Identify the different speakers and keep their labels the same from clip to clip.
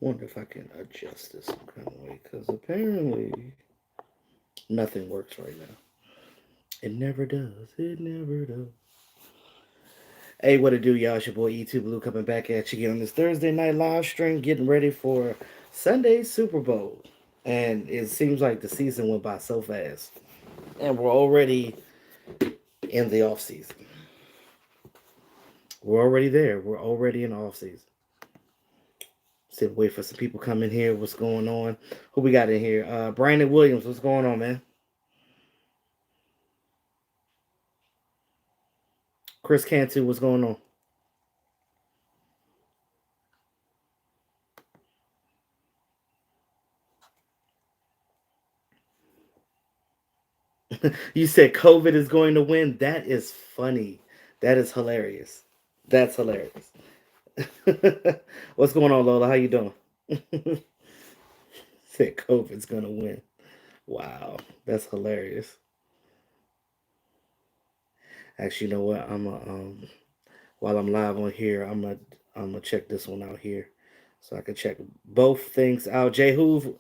Speaker 1: Wonder if I can adjust this some kind of way because apparently nothing works right now. It never does. It never does. Hey, what it do, y'all? It's your boy E2 Blue coming back at you again on this Thursday night live stream, getting ready for Sunday's Super Bowl. And it seems like the season went by so fast. And we're already in the off season. We're already there. We're already in the off season. Sit wait for some people coming here. What's going on? Who we got in here? Brandon Williams. What's going on, man? Chris Cantu. What's going on? You said COVID is going to win. That is funny. That is hilarious. That's hilarious. What's going on, Lola? How you doing? Said COVID's gonna win. Wow, that's hilarious. Actually, you know what? I'm a while I'm live on here, I'm gonna check this one out here, so I can check both things out. J Hove,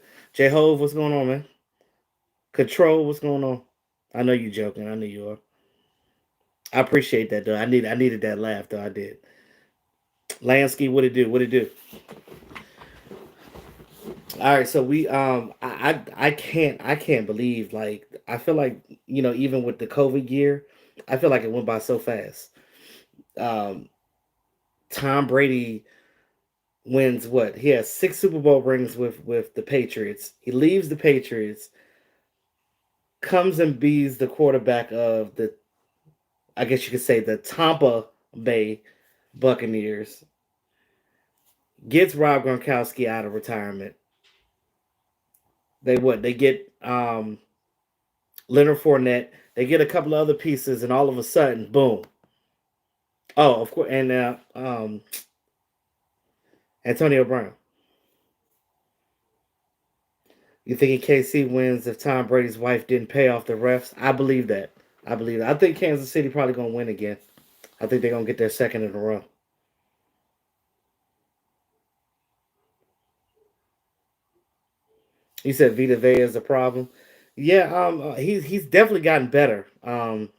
Speaker 1: what's going on, man? Control, what's going on? I know you joking. I know you are. I appreciate that though. I needed that laugh though. I did. Lansky, what it do? What it do? All right, so I can't believe like I feel like even with the COVID year, I feel like it went by so fast. Um, Tom Brady wins what? He has 6 Super Bowl rings with the Patriots. He leaves the Patriots, comes and bees the quarterback of the I guess you could say the Tampa Bay Buccaneers. Gets Rob Gronkowski out of retirement. They what? They get Leonard Fournette. They get a couple of other pieces, and all of a sudden, boom. Oh, of course, and Antonio Brown. You think KC wins if Tom Brady's wife didn't pay off the refs? I believe that. I believe that. I think Kansas City probably gonna win again. I think they're gonna get their second in a row. You said Vita Vea is a problem. Yeah, he's definitely gotten better than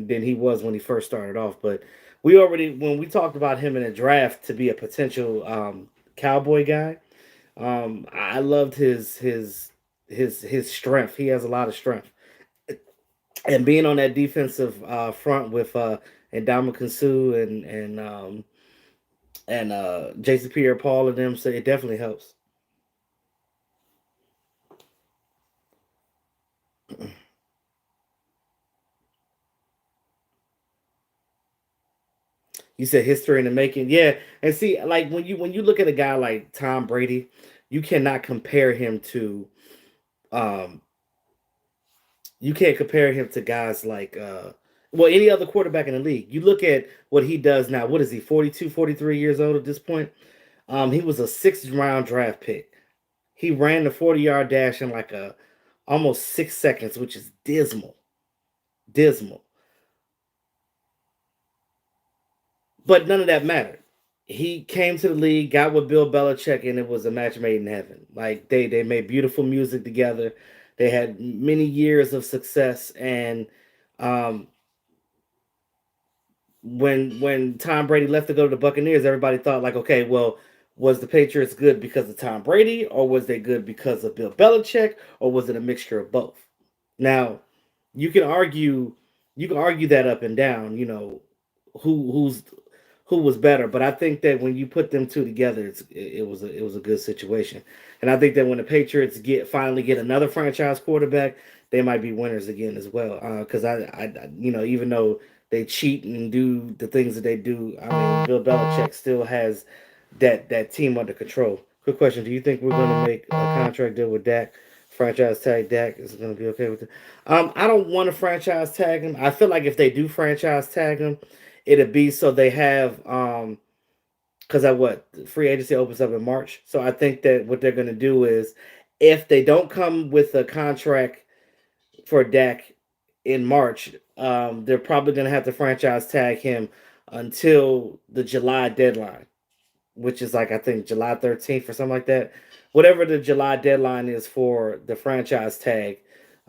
Speaker 1: he was when he first started off. But we already when we talked about him in a draft to be a potential Cowboy guy, I loved his strength. He has a lot of strength, and being on that defensive front with Ndamukong Suh and Jason Pierre-Paul and them, so it definitely helps. You said history in the making, yeah. And see, like when you look at a guy like Tom Brady, you cannot compare him to um you can't compare him to guys like well any other quarterback in the league. You look at what he does now. What is he? 42, 43 years old at this point. He was a 6th round draft pick. He ran the 40-yard dash in like a almost 6 seconds, which is dismal. Dismal. But none of that mattered. He came to the league, got with Bill Belichick, and it was a match made in heaven. Like they made beautiful music together. They had many years of success, and um, when Tom Brady left to go to the Buccaneers, everybody thought like, okay, well, was the Patriots good because of Tom Brady, or was they good because of Bill Belichick, or was it a mixture of both? Now, you can argue you can argue that up and down, who's who was better, but I think that when you put them two together, it was a good situation. And I think that when the Patriots finally get another franchise quarterback, they might be winners again as well. Because even though they cheat and do the things that they do, I mean, Bill Belichick still has that team under control. Quick question: do you think we're going to make a contract deal with Dak? Franchise tag Dak is going to be okay with it. I don't want to franchise tag him. I feel like if they do franchise tag him, it'd be so they have because I what free agency opens up in March. So I think that what they're going to do is if they don't come with a contract for Dak in March, they're probably going to have to franchise tag him until the July deadline. which is like I think July 13th or something like that. Whatever the July deadline is for the franchise tag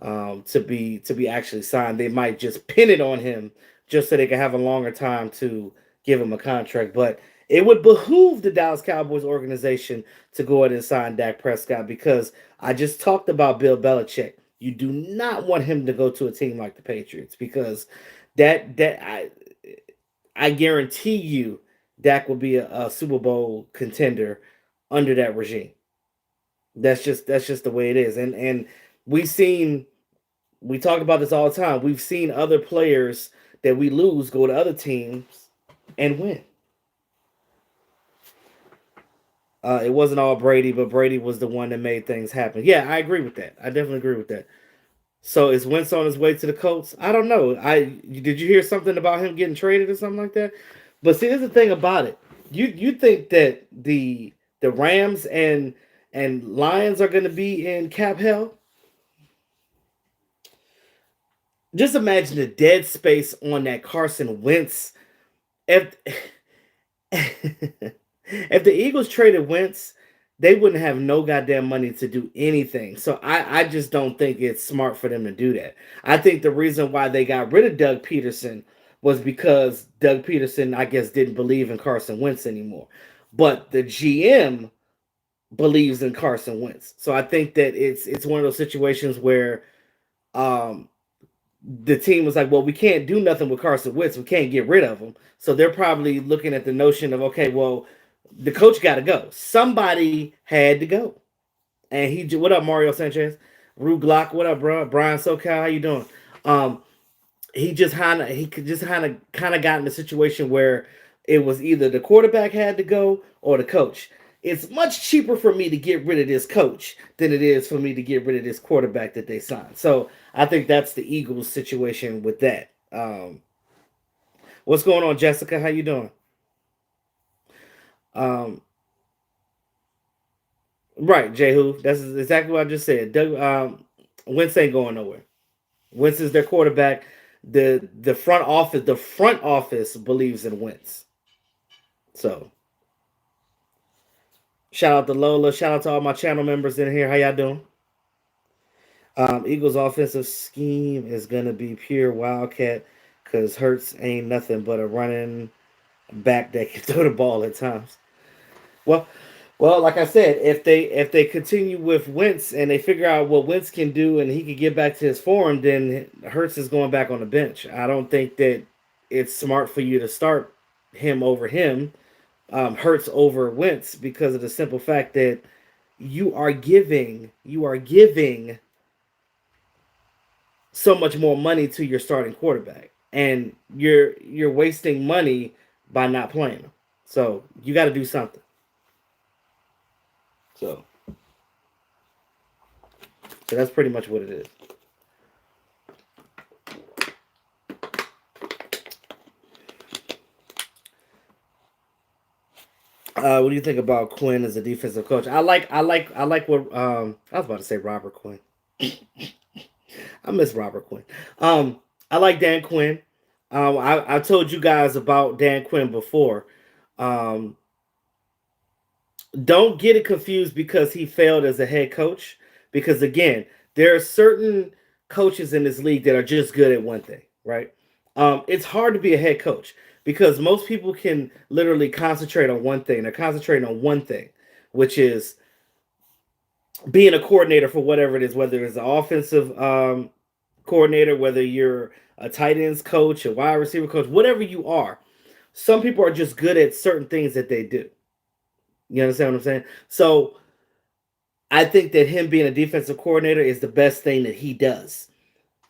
Speaker 1: to be actually signed, they might just pin it on him just so they can have a longer time to give him a contract. But it would behoove the Dallas Cowboys organization to go ahead and sign Dak Prescott because I just talked about Bill Belichick. You do not want him to go to a team like the Patriots because that I guarantee you Dak will be a Super Bowl contender under that regime. That's just the way it is. And we've seen we talk about this all the time. We've seen other players that we lose go to other teams and win. It wasn't all Brady, but Brady was the one that made things happen. Yeah, I agree with that. I definitely agree with that. So is Wentz on his way to the Colts? I don't know. Did you hear something about him getting traded or something like that? But see, here's the thing about it. You think that the Rams and Lions are going to be in cap hell? Just imagine the dead space on that Carson Wentz. If if the Eagles traded Wentz, they wouldn't have no goddamn money to do anything. So I just don't think it's smart for them to do that. I think the reason why they got rid of Doug Peterson was because Doug Peterson, I guess, didn't believe in Carson Wentz anymore. But the GM believes in Carson Wentz. So I think that it's one of those situations where um the team was like, well, we can't do nothing with Carson Wentz. We can't get rid of him. So they're probably looking at the notion of, okay, well, the coach got to go. Somebody had to go. And what up, Mario Sanchez? Rue Glock, what up, bro? Brian SoCal, how you doing? Um, he could just kind of got in a situation where it was either the quarterback had to go or the coach. It's much cheaper for me to get rid of this coach than it is for me to get rid of this quarterback that they signed. So I think that's the Eagles situation with that. What's going on, Jessica? How you doing? Um, right, Jehu. That's exactly what I just said. Wentz ain't going nowhere. Wentz is their quarterback. The front office believes in Wentz. So shout out to Lola. Shout out to all my channel members in here. How y'all doing? Eagles offensive scheme is gonna be pure wildcat because Hurts ain't nothing but a running back that can throw the ball at times. Well, well, like I said, if they continue with Wentz and they figure out what Wentz can do and he can get back to his form, then Hurts is going back on the bench. I don't think that it's smart for you to start him over him, Hurts over Wentz because of the simple fact that you are giving so much more money to your starting quarterback, and you're wasting money by not playing him. So you got to do something. So so that's pretty much what it is. What do you think about Quinn as a defensive coach? I like what I was about to say Robert Quinn. I miss Robert Quinn. I like Dan Quinn. I told you guys about Dan Quinn before. Um, don't get it confused because he failed as a head coach. Because again, there are certain coaches in this league that are just good at one thing, right? It's hard to be a head coach because most people can literally concentrate on one thing. They're concentrating on one thing, which is being a coordinator for whatever it is, whether it's an offensive coordinator, whether you're a tight ends coach, a wide receiver coach, whatever you are. Some people are just good at certain things that they do. You understand what I'm saying? So I think that him being a defensive coordinator is the best thing that he does.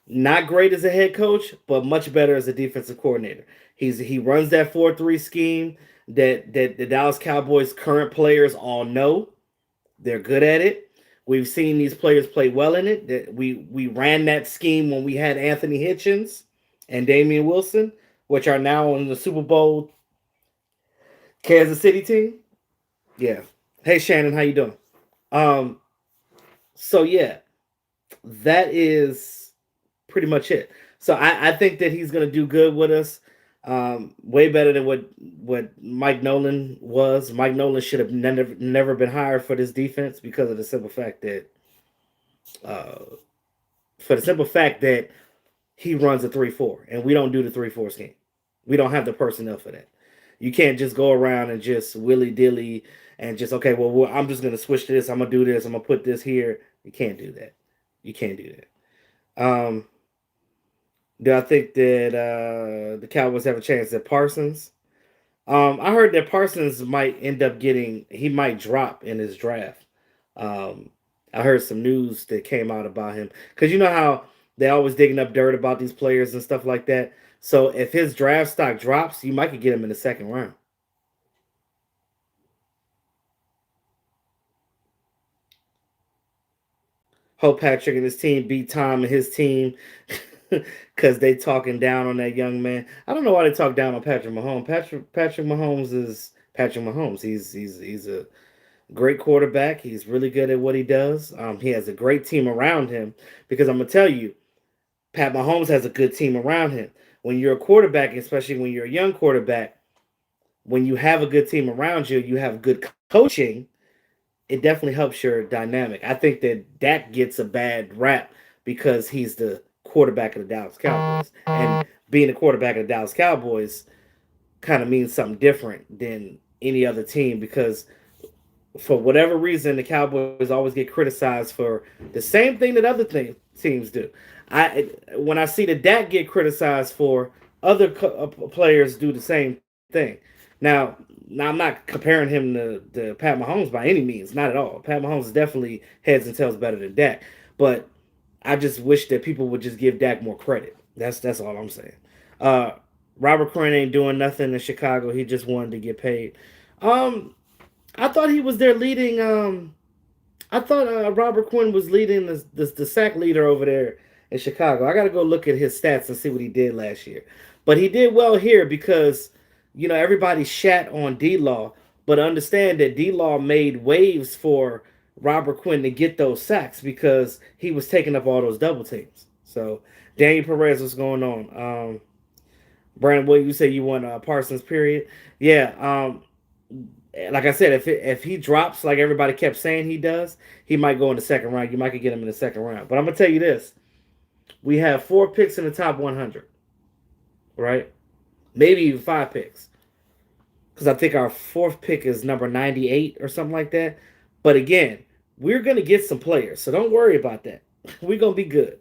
Speaker 1: Not great as a head coach, but much better as a defensive coordinator. He runs that 4-3 scheme that the Dallas Cowboys current players all know. They're good at it. We've seen these players play well in it. That we ran that scheme when we had Anthony Hitchens and Damian Wilson, which are now on the Super Bowl Kansas City team. Yeah. Hey Shannon, how you doing? Um, so yeah, that is pretty much it. So I think that he's gonna do good with us. Way better than what Mike Nolan was. Mike Nolan should have never been hired for this defense because of the simple fact that uh, he runs a 3-4, and we don't do the 3-4 scheme. We don't have the personnel for that. You can't just go around and just willy dilly and just okay. Well, I'm just gonna switch to this. I'm gonna do this. I'm gonna put this here. You can't do that. You can't do that. Do I think that the Cowboys have a chance at Parsons? I heard that Parsons might end up getting. He might drop in his draft. Um, I heard some news that came out about him because you know how they always digging up dirt about these players and stuff like that. So if his draft stock drops, you might could get him in the second round. Hope Patrick and his team beat Tom and his team because they talking down on that young man. I don't know why they talk down on Patrick Mahomes. Patrick Mahomes is Patrick Mahomes. He's a great quarterback. He's really good at what he does. He has a great team around him because I'm gonna tell you, Pat Mahomes has a good team around him. When you're a quarterback, especially when you're a young quarterback, when you have a good team around you, you have good coaching. It definitely helps your dynamic. I think that Dak gets a bad rap because he's the quarterback of the Dallas Cowboys, and being the quarterback of the Dallas Cowboys kind of means something different than any other team because for whatever reason, the Cowboys always get criticized for the same thing that teams do. When I see the Dak get criticized for, other players do the same thing. Now, now I'm not comparing him to Pat Mahomes by any means, not at all. Pat Mahomes is definitely heads and tails better than Dak, but I just wish that people would just give Dak more credit. That's all I'm saying. Uh, Robert Quinn ain't doing nothing in Chicago. He just wanted to get paid. Um, I thought he was their leading. I thought Robert Quinn was leading the sack leader over there in Chicago. I got to go look at his stats and see what he did last year. But he did well here because everybody shat on D Law, but understand that D Law made waves for Robert Quinn to get those sacks because he was taking up all those double teams. So Daniel Perez, what's going on? Brandon, what you say you want Parsons? Period. Yeah. Like I said, if he drops like everybody kept saying he does, he might go in the second round. You might could get him in the second round. But I'm gonna tell you this: we have 4 picks in the top 100, right? Maybe even 5 picks, because I think our fourth pick is number 98 or something like that. But again, we're gonna get some players, so don't worry about that. We're gonna be good.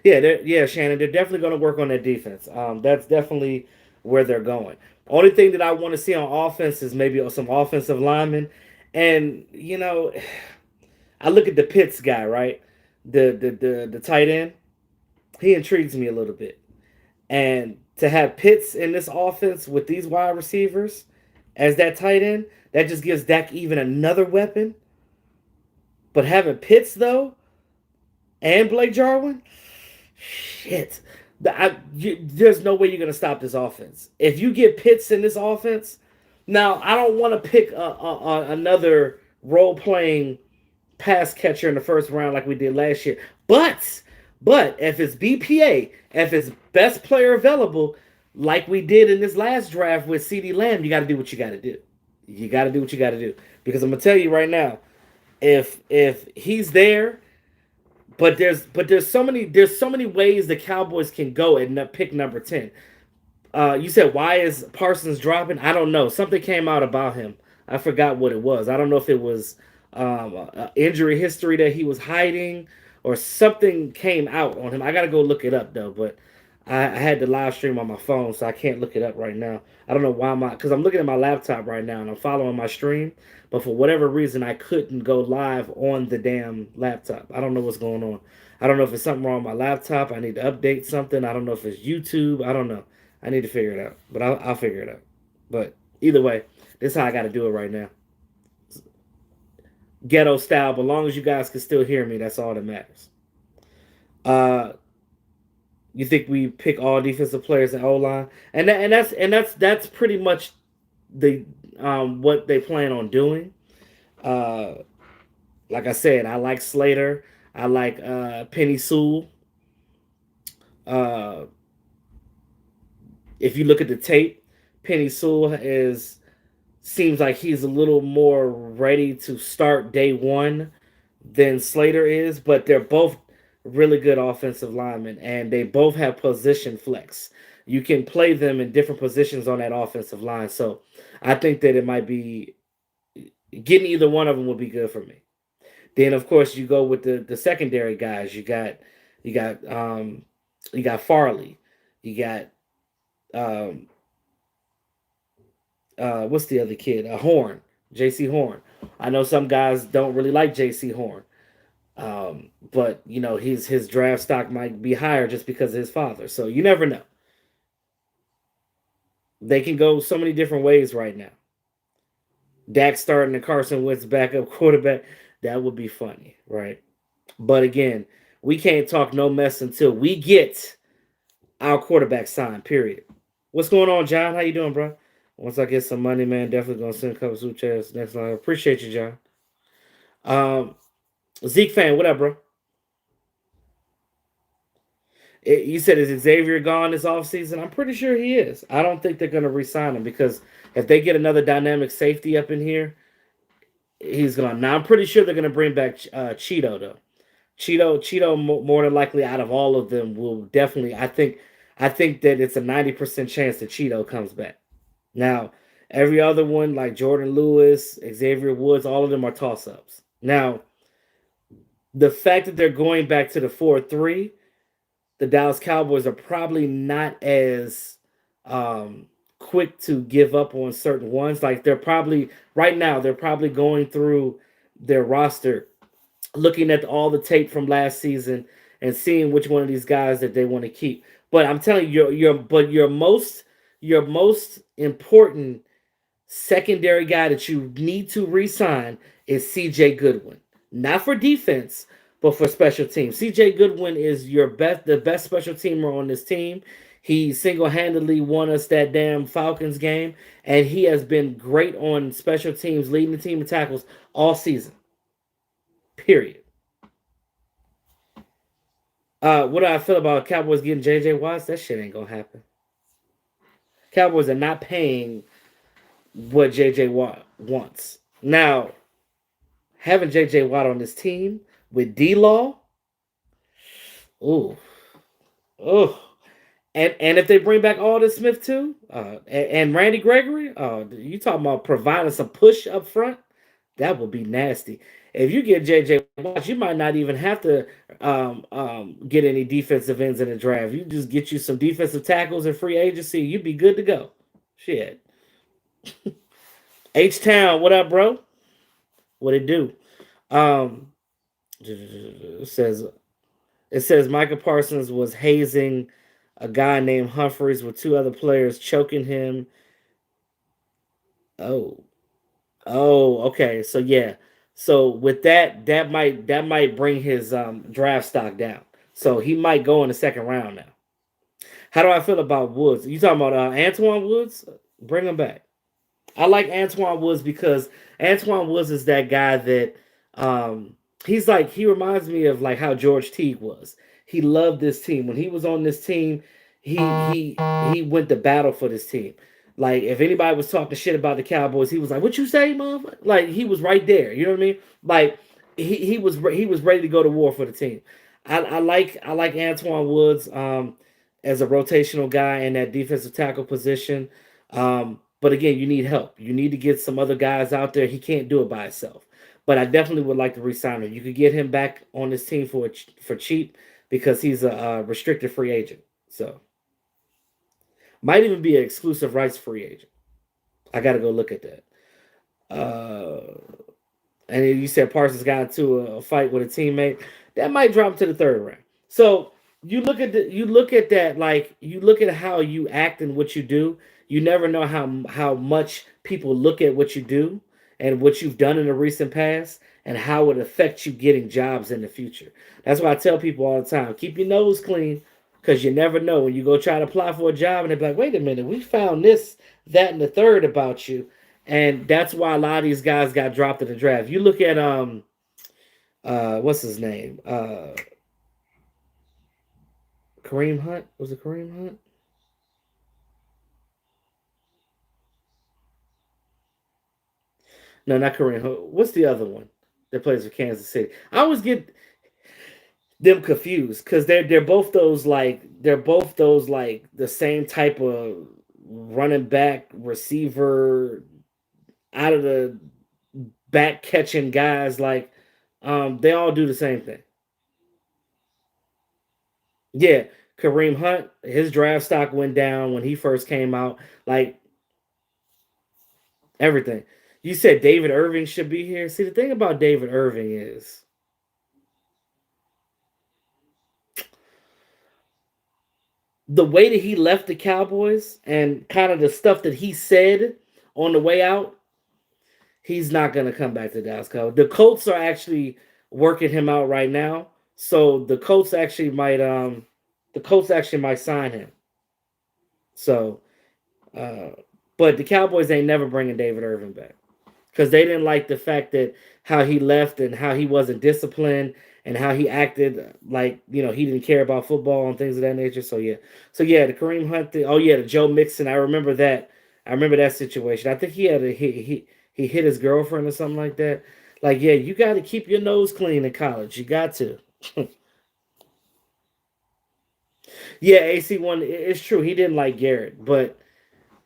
Speaker 1: Yeah, Shannon, they're definitely going to work on that defense. That's definitely where they're going. Only thing that I want to see on offense is maybe some offensive linemen, and I look at the Pitts guy, right? The tight end. He intrigues me a little bit, and to have Pitts in this offense with these wide receivers as that tight end, that just gives Dak even another weapon. But having Pitts though and Blake Jarwin, shit. There's no way you're going to stop this offense. If you get Pitts in this offense, now I don't want to pick another role playing pass catcher in the first round like we did last year. But if it's BPA, if it's best player available, like we did in this last draft with CD Lamb, you got to do what you got to do. You got to do what you got to do because I'm gonna tell you right now, if he's there, but there's so many ways the Cowboys can go and pick number 10. You said why is Parsons dropping? I don't know. Something came out about him. I forgot what it was. I don't know if it was injury history that he was hiding or something came out on him. I gotta go look it up though. But I had the live stream on my phone, so I can't look it up right now. I don't know why because I'm looking at my laptop right now and I'm following my stream, but for whatever reason I couldn't go live on the damn laptop. I don't know what's going on. I don't know if it's something wrong with my laptop. I need to update something. I don't know if it's YouTube. I don't know. I need to figure it out, but I'll figure it out. But either way, this is how I got to do it right now. Ghetto style, but as long as you guys can still hear me, that's all that matters. Uh, you think we pick all defensive players in O line, and that's pretty much the what they plan on doing. Uh, like I said, I like Slater. I like Penny Sewell. Uh, if you look at the tape, Penny Sewell is seems like he's a little more ready to start day one than Slater is, but they're both really good offensive linemen, and they both have position flex. You can play them in different positions on that offensive line. So I think that it might be getting either one of them would be good for me. Then of course you go with the secondary guys. You got you got Farley. You got um what's the other kid? Horn. JC Horn. I know some guys don't really like JC Horn. But you know, his draft stock might be higher just because of his father. So you never know. They can go so many different ways right now. Dak starting and Carson Wentz backup quarterback, that would be funny, right? But again, we can't talk no mess until we get our quarterback signed. Period. What's going on, John? How you doing, bro? Once I get some money, man, definitely gonna send a couple super chats next line. Appreciate you, John. Um, Zeke fan, what up, bro? You said is Xavier gone this offseason? I'm pretty sure he is. I don't think they're gonna re-sign him because if they get another dynamic safety up in here, he's gone. Now I'm pretty sure they're gonna bring back Cheeto though. Cheeto more than likely out of all of them will definitely. I think that it's a 90% chance that Cheeto comes back. Now every other one like Jordan Lewis, Xavier Woods, all of them are toss ups. Now the fact that they're going back to the 4-3, the Dallas Cowboys are probably not as quick to give up on certain ones. Like they're probably right now they're probably going through their roster, looking at all the tape from last season and seeing which one of these guys that they want to keep. But I'm telling you, your most important secondary guy that you need to re-sign is CJ Goodwin. Not for defense, but for special teams. CJ Goodwin is the best special teamer on this team. He single-handedly won us that damn Falcons game, and he has been great on special teams, leading the team in tackles all season. Period. What do I feel about Cowboys getting JJ Watts? That shit ain't gonna happen. Cowboys are not paying what JJ Watt wants. Now, having JJ Watt on this team with D Law, ooh, ooh. And if they bring back Alden Smith too, and Randy Gregory, you talking about providing some push up front? That would be nasty. If you get JJ Watt, you might not even have to get any defensive ends in the draft. You just get you some defensive tackles and free agency. You'd be good to go. Shit. H Town, what up, bro? What it do? Um, it says Micah Parsons was hazing a guy named Humphreys with two other players, choking him. Oh, okay. So yeah. So with that might bring his draft stock down. So he might go in the second round now. How do I feel about Woods? You talking about Antoine Woods? Bring him back. I like Antoine Woods because Antoine Woods is that guy that he reminds me of like how George Teague was. He loved this team. When he was on this team, he went to battle for this team. Like if anybody was talking shit about the Cowboys, he was like, "What you say, mom?" Like he was right there. You know what I mean? Like he was ready to go to war for the team. I like Antoine Woods as a rotational guy in that defensive tackle position. But again, you need help. You need to get some other guys out there. He can't do it by himself. But I definitely would like to re-sign him. You could get him back on this team for cheap because he's a restricted free agent. So might even be an exclusive rights free agent. I got to go look at that. And you said Parsons got into a fight with a teammate. That might drop him to the third round. So you look at that like you look at how you act and what you do. You never know how much people look at what you do and what you've done in the recent past and how it affects you getting jobs in the future. That's why I tell people all the time, keep your nose clean because you never know when you go try to apply for a job and they're like, wait a minute, we found this, that, and the third about you. And that's why a lot of these guys got dropped in the draft. You look at what's his name? Kareem Hunt. Was it Kareem Hunt? No, not Kareem Hunt. What's the other one that plays for Kansas City? I always get them confused because they're both those like the same type of running back receiver out of the back catching guys. Like they all do the same thing. Yeah, Kareem Hunt, his draft stock went down when he first came out. Like everything. You said David Irving should be here. See, the thing about David Irving is the way that he left the Cowboys and kind of the stuff that he said on the way out. He's not going to come back to Dallas Cowboys. The Colts are actually working him out right now, so the Colts actually might sign him. So, uh, but the Cowboys ain't never bringing David Irving back because they didn't like the fact that how he left and how he wasn't disciplined and how he acted like he didn't care about football and things of that nature. So yeah, the Kareem Hunt thing. Oh yeah, the Joe Mixon. I remember that. I remember that situation. I think he hit his girlfriend or something like that. Like yeah, you got to keep your nose clean in college. You got to. Yeah, AC one. It's true. He didn't like Garrett, but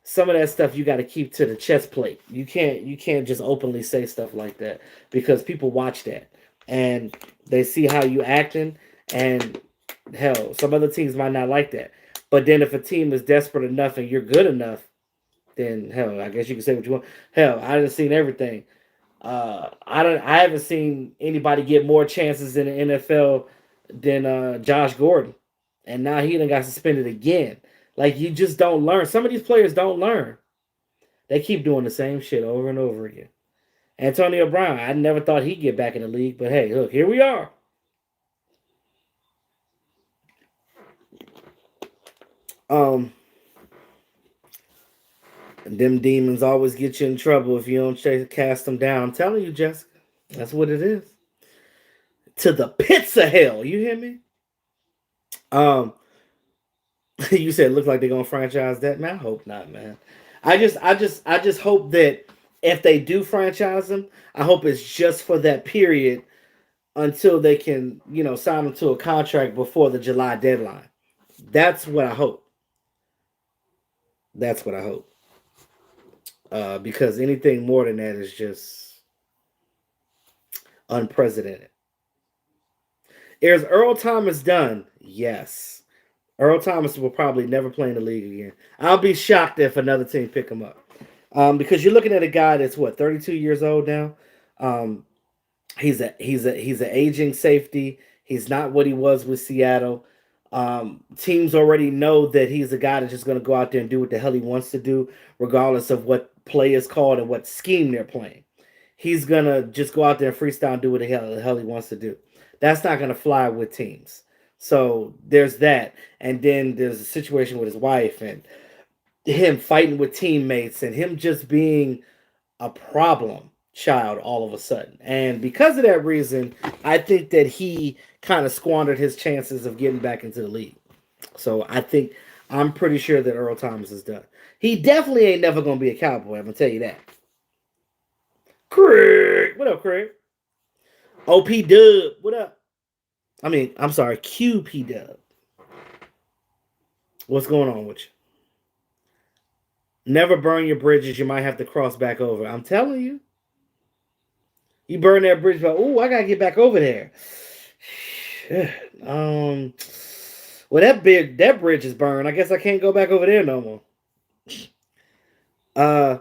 Speaker 1: some of that stuff you got to keep to the chest plate. You can't just openly say stuff like that because people watch that and they see how you acting and hell, some other teams might not like that. But then if a team is desperate enough and you're good enough, then hell, I guess you can say what you want. Hell, I done seen everything. I haven't seen anybody get more chances in the NFL than Josh Gordon, and now he done got suspended again. Like you just don't learn. Some of these players don't learn. They keep doing the same shit over and over again. Antonio Brown, I never thought he'd get back in the league, but hey, look, here we are. Um, them demons always get you in trouble if you don't cast them down. I'm telling you, Jessica, that's what it is. To the pits of hell. You hear me? Um, you said it looks like they're gonna franchise that. Man, I hope not, man. I just hope that if they do franchise them, I hope it's just for that period until they can, sign them to a contract before the July deadline. That's what I hope. That's what I hope. Because anything more than that is just unprecedented. Is Earl Thomas done? Yes. Earl Thomas will probably never play in the league again. I'll be shocked if another team pick him up. Because you're looking at a guy that's what 32 years old now. Um, he's an aging safety. He's not what he was with Seattle. Teams already know that he's a guy that's just going to go out there and do what the hell he wants to do, regardless of what play is called and what scheme they're playing. He's gonna just go out there and freestyle and do what the hell he wants to do. That's not gonna fly with teams. So there's that, and then there's a situation with his wife and him fighting with teammates and him just being a problem child all of a sudden. And because of that reason, I think that he kind of squandered his chances of getting back into the league. So I'm pretty sure that Earl Thomas is done. He definitely ain't never gonna be a Cowboy. I'm gonna tell you that. Craig, what up, Craig? OP Dub, what up? I'm sorry, QP Dub. What's going on with you? Never burn your bridges. You might have to cross back over. I'm telling you. You burn that bridge, but I gotta get back over there. um, well, that bridge is burned. I guess I can't go back over there no more. Uh,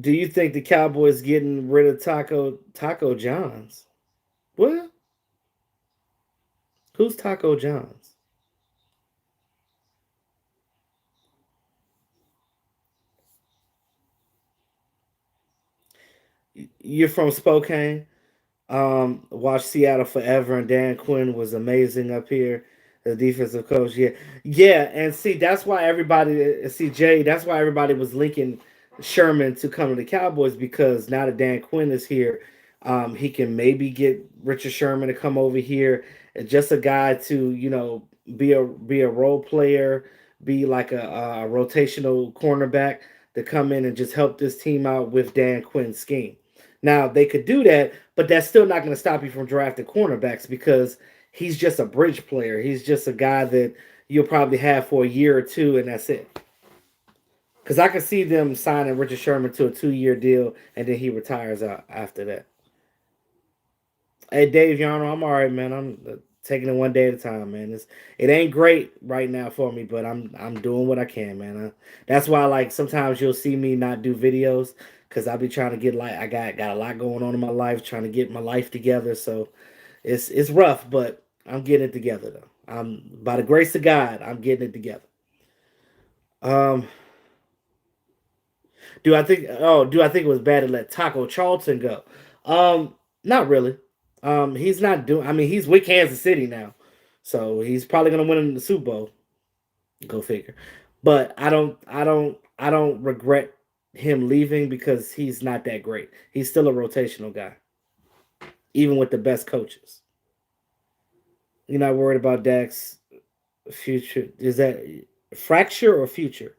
Speaker 1: do you think the Cowboys getting rid of Taco Johns? What? Who's Taco Johns? You're from Spokane. Watched Seattle forever, and Dan Quinn was amazing up here. The defensive coach, yeah, yeah, and see that's why everybody see Jay. That's why everybody was linking Sherman to come to the Cowboys because now that Dan Quinn is here, He can maybe get Richard Sherman to come over here, just a guy to be a role player, be like a rotational cornerback to come in and just help this team out with Dan Quinn's scheme. Now they could do that, but that's still not going to stop you from drafting cornerbacks because he's just a bridge player. He's just a guy that you'll probably have for a year or two, and that's it. Because I can see them signing Richard Sherman to a 2-year deal, and then he retires out after that. Hey, Dave Yarno, I'm all right, man. I'm taking it one day at a time, man. It ain't great right now for me, but I'm doing what I can, man. That's why, like, sometimes you'll see me not do videos because I'll be trying to get like I got a lot going on in my life, trying to get my life together. So it's rough, but I'm getting it together though. I'm by the grace of God, I'm getting it together. Um, do I think it was bad to let Taco Charlton go? Not really. He's not doing. I mean, he's with Kansas City now, so he's probably gonna win in the Super Bowl. Go figure. But I don't regret him leaving because he's not that great. He's still a rotational guy, even with the best coaches. You're not worried about Dak's future. Is that fracture or future?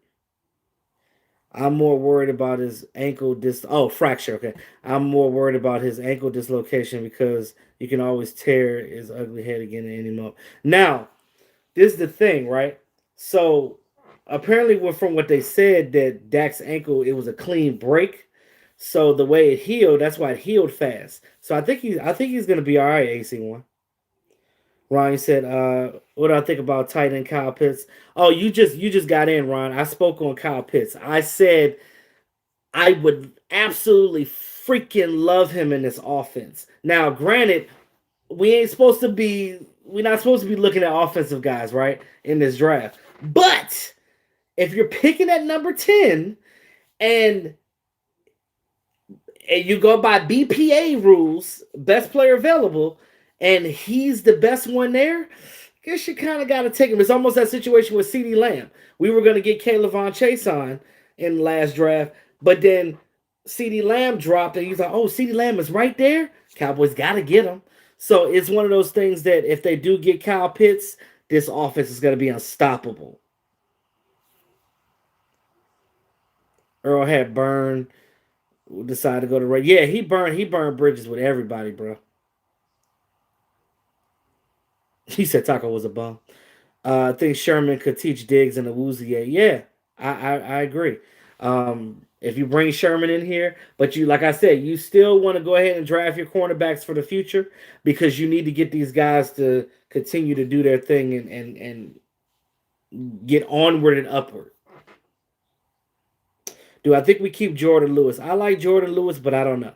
Speaker 1: I'm more worried about his ankle fracture. Okay, I'm more worried about his ankle dislocation because you can always tear his ugly head again at any moment. Now, this is the thing, right? So apparently, from what they said, that Dak's ankle it was a clean break. So the way it healed, that's why it healed fast. So I think he's gonna be all right. AC1. Ron said, what do I think about tight end Kyle Pitts? Oh, you just got in, Ron. I spoke on Kyle Pitts. I said I would absolutely freaking love him in this offense. Now, granted, we're not supposed to be looking at offensive guys, right? In this draft. But if you're picking at number 10 and you go by BPA rules, best player available, and he's the best one there, I guess you kind of got to take him. It's almost that situation with CeeDee Lamb. We were going to get Caleb Von Chase on in the last draft, but then CeeDee Lamb dropped, and he's like, oh, CeeDee Lamb is right there. Cowboys got to get him. So it's one of those things that if they do get Kyle Pitts, this offense is going to be unstoppable. Earl had burned, decided to go to Ray. Yeah, he burned bridges with everybody, bro. He said Taco was a bum. I think Sherman could teach Diggs and Awuzie. Yeah, I agree. If you bring Sherman in here, but like I said, you still want to go ahead and draft your cornerbacks for the future because you need to get these guys to continue to do their thing and get onward and upward. Do I think we keep Jordan Lewis? I like Jordan Lewis, but I don't know.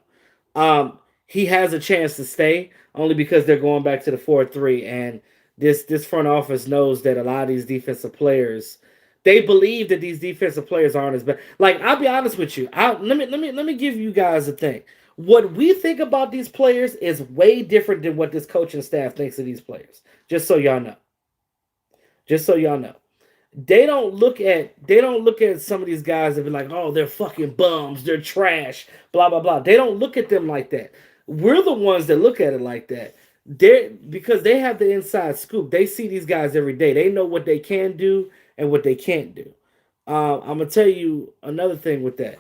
Speaker 1: He has a chance to stay only because they're going back to the 4-3, and this front office knows that a lot of these defensive players they believe that these defensive players aren't as bad. Like I'll be honest with you, let me give you guys a thing. What we think about these players is way different than what this coaching staff thinks of these players. Just so y'all know. Just so y'all know. They don't look at some of these guys and be like, oh, they're fucking bums, they're trash, blah blah blah. They don't look at them like that. We're the ones that look at it like that. Because they have the inside scoop. They see these guys every day. They know what they can do and what they can't do. I'm gonna tell you another thing with that.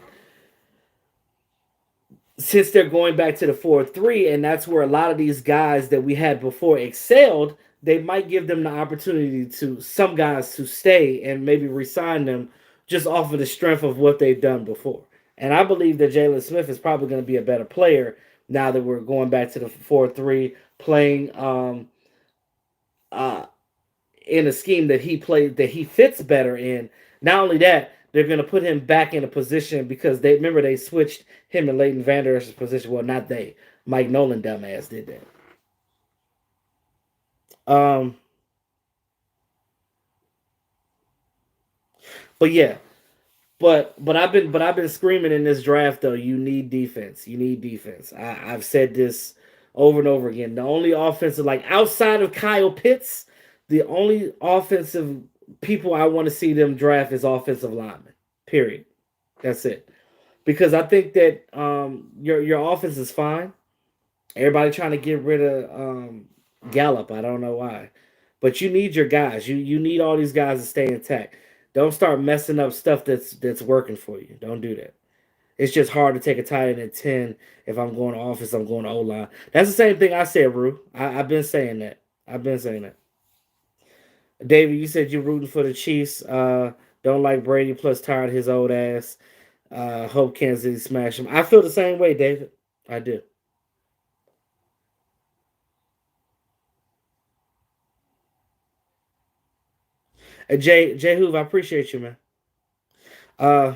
Speaker 1: Since they're going back to the 4-3, and that's where a lot of these guys that we had before excelled, they might give them the opportunity to some guys to stay and maybe resign them just off of the strength of what they've done before. And I believe that Jalen Smith is probably going to be a better player now that we're going back to the 4-3, playing uh, in a scheme that he fits better in. Not only that, they're going to put him back in a position because they switched him and Leighton Vander Esch's position. Well, not they. Mike Nolan, dumbass, did that. But yeah, but I've been screaming in this draft though. You need defense. You need defense. I've said this over and over again. The only offensive like outside of Kyle Pitts, the only offensive people I want to see them draft is offensive linemen. Period. That's it. Because I think that your offense is fine. Everybody trying to get rid of Gallup. I don't know why, but you need your guys. You need all these guys to stay intact. Don't start messing up stuff that's working for you. Don't do that. It's just hard to take a tight end at 10 if I'm going to offense, I'm going to O line. That's the same thing I said, Rue. I've been saying that. I've been saying that. David, you said you're rooting for the Chiefs. Don't like Brady, plus tired of his old ass. Hope Kansas City smash him. I feel the same way, David. I do. Jay Hoove, I appreciate you, man. Uh,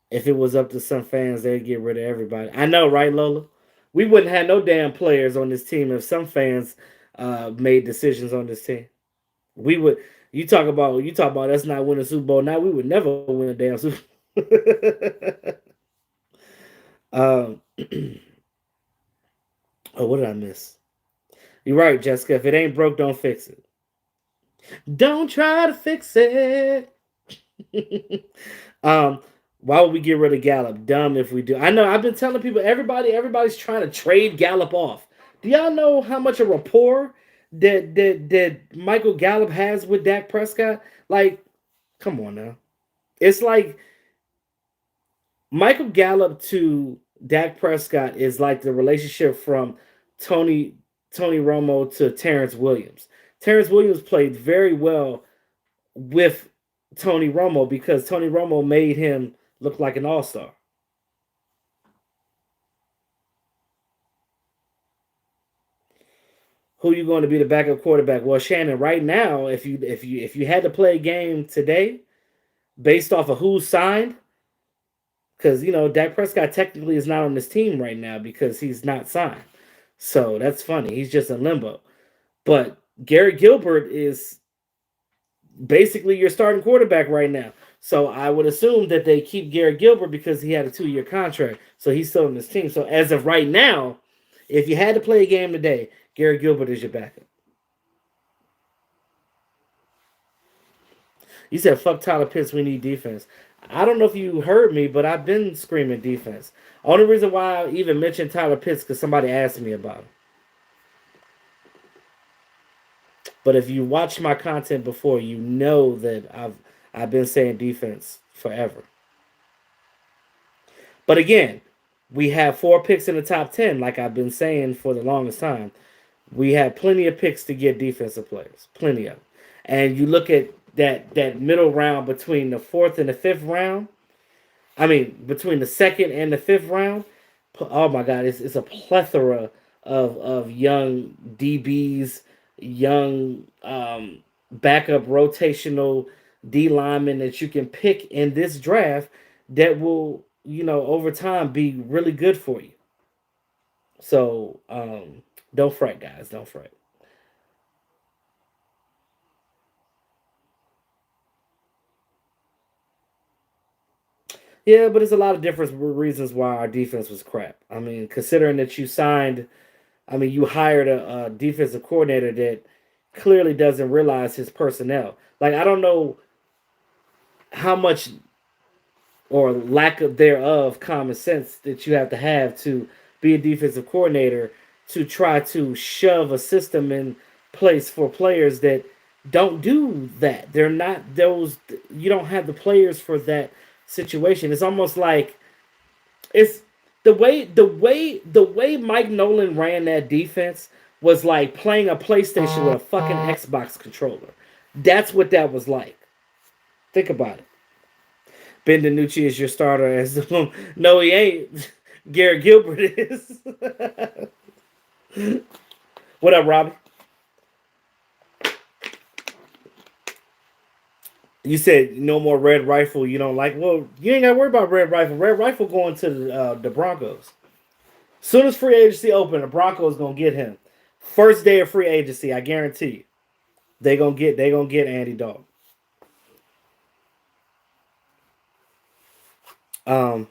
Speaker 1: if it was up to some fans, they'd get rid of everybody. I know, right, Lola? We wouldn't have no damn players on this team if some fans made decisions on this team. We would. You talk about us not winning a Super Bowl. Now we would never win a damn Super. um, oh, what did I miss? You're right, Jessica. If it ain't broke, don't fix it. Don't try to fix it. um, why would we get rid of Gallup? Dumb if we do. I know. I've been telling people. Everybody's trying to trade Gallup off. Do y'all know how much a rapport that Michael Gallup has with Dak Prescott? Like, come on now. It's like Michael Gallup to Dak Prescott is like the relationship from Tony Tony Romo to Terrence Williams. Terrence Williams played very well with Tony Romo because Tony Romo made him look like an all-star. Who you going to be the backup quarterback? Well, Shannon, right now, if you had to play a game today based off of who signed, because Dak Prescott technically is not on this team right now because he's not signed. So that's funny. He's just in limbo. But Gary Gilbert is basically your starting quarterback right now. So I would assume that they keep Gary Gilbert because he had a 2-year contract. So he's still on this team. So as of right now, if you had to play a game today, Gary Gilbert is your backup. You said fuck Tyler Pitts, we need defense. I don't know if you heard me, but I've been screaming defense. Only reason why I even mentioned Tyler Pitts because somebody asked me about him. But if you watch my content before, you know that I've been saying defense forever. But again, we have 4 picks in the top 10, like I've been saying for the longest time. We have plenty of picks to get defensive players, plenty of them. And you look at that middle round between the fourth and the fifth round. I mean, between the second and the fifth round. Oh my God, it's a plethora of young DBs, young backup rotational D linemen that you can pick in this draft that will, over time be really good for you. So don't fret, guys. Don't fret. Yeah, but there's a lot of different reasons why our defense was crap. I mean, considering that you hired a defensive coordinator that clearly doesn't realize his personnel. Like, I don't know how much or lack of thereof common sense that you have to be a defensive coordinator to try to shove a system in place for players that don't do that. They're not those. You don't have the players for that situation. It's almost like it's the way Mike Nolan ran that defense was like playing a PlayStation with a fucking Xbox controller. That's what that was like. Think about it. Ben DiNucci is your starter as the no, he ain't. Garrett Gilbert is. What up, Robbie? You said no more Red Rifle. You don't like. Well, you ain't got to worry about Red Rifle. Red Rifle going to the Broncos. Soon as free agency open, the Broncos gonna get him. First day of free agency, I guarantee you. They gonna get Andy Dalton. Um,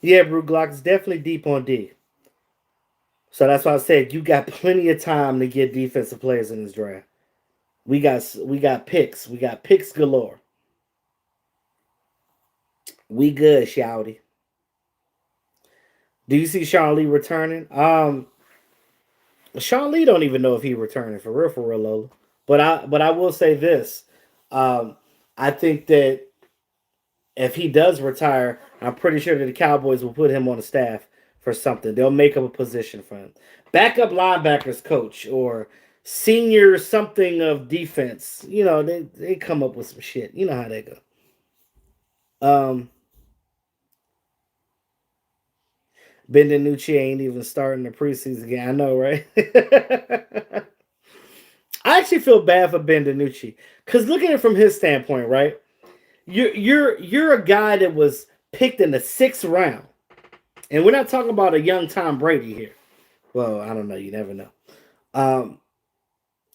Speaker 1: yeah, Brew Glock is definitely deep on D. So that's why I said you got plenty of time to get defensive players in this draft. We got picks. We got picks galore. We good, Shouty. Do you see Sean Lee returning? Sean Lee don't even know if he returning for real, Lola. But I will say this. Um, I think that if he does retire, I'm pretty sure that the Cowboys will put him on the staff for something. They'll make up a position for him. Backup linebackers coach or senior something of defense. They come up with some shit. You know how they go. Um, Ben DiNucci ain't even starting the preseason game. I know, right? I actually feel bad for Ben DiNucci because look at it from his standpoint, right? You're a guy that was picked in the 6th round, and we're not talking about a young Tom Brady here. Well, I don't know. You never know. Um,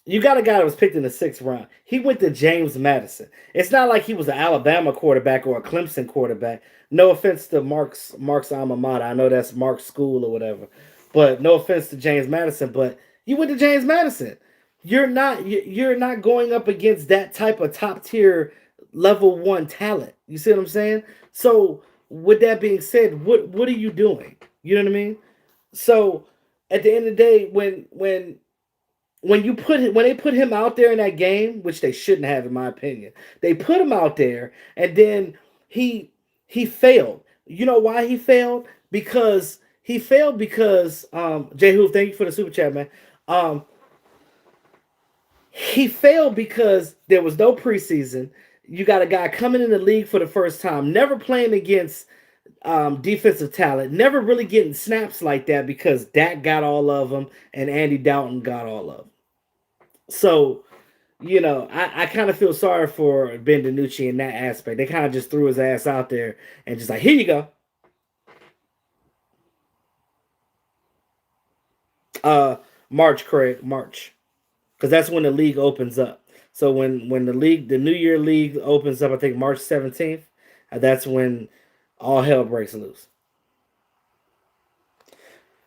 Speaker 1: you got a guy that was picked in the 6th round. He went to James Madison. It's not like he was an Alabama quarterback or a Clemson quarterback. No offense to Mark's alma mater. I know that's Mark's school or whatever. But no offense to James Madison. But you went to James Madison. You're not going up against that type of top tier level 1 talent. You see what I'm saying? So with that being said, what are you doing? You know what I mean? So at the end of the day, when they put him out there in that game, which they shouldn't have, in my opinion, they put him out there, and then he failed. You know why he failed? Because he failed because Jay Hoof, thank you for the super chat, man. He failed because there was no preseason. You got a guy coming in the league for the first time, never playing against defensive talent, never really getting snaps like that because Dak got all of them and Andy Dalton got all of them. So, I kind of feel sorry for Ben DiNucci in that aspect. They kind of just threw his ass out there and just like, here you go. March, Craig, March. Because that's when the league opens up. So when the New Year league opens up, I think March 17th, that's when all hell breaks loose.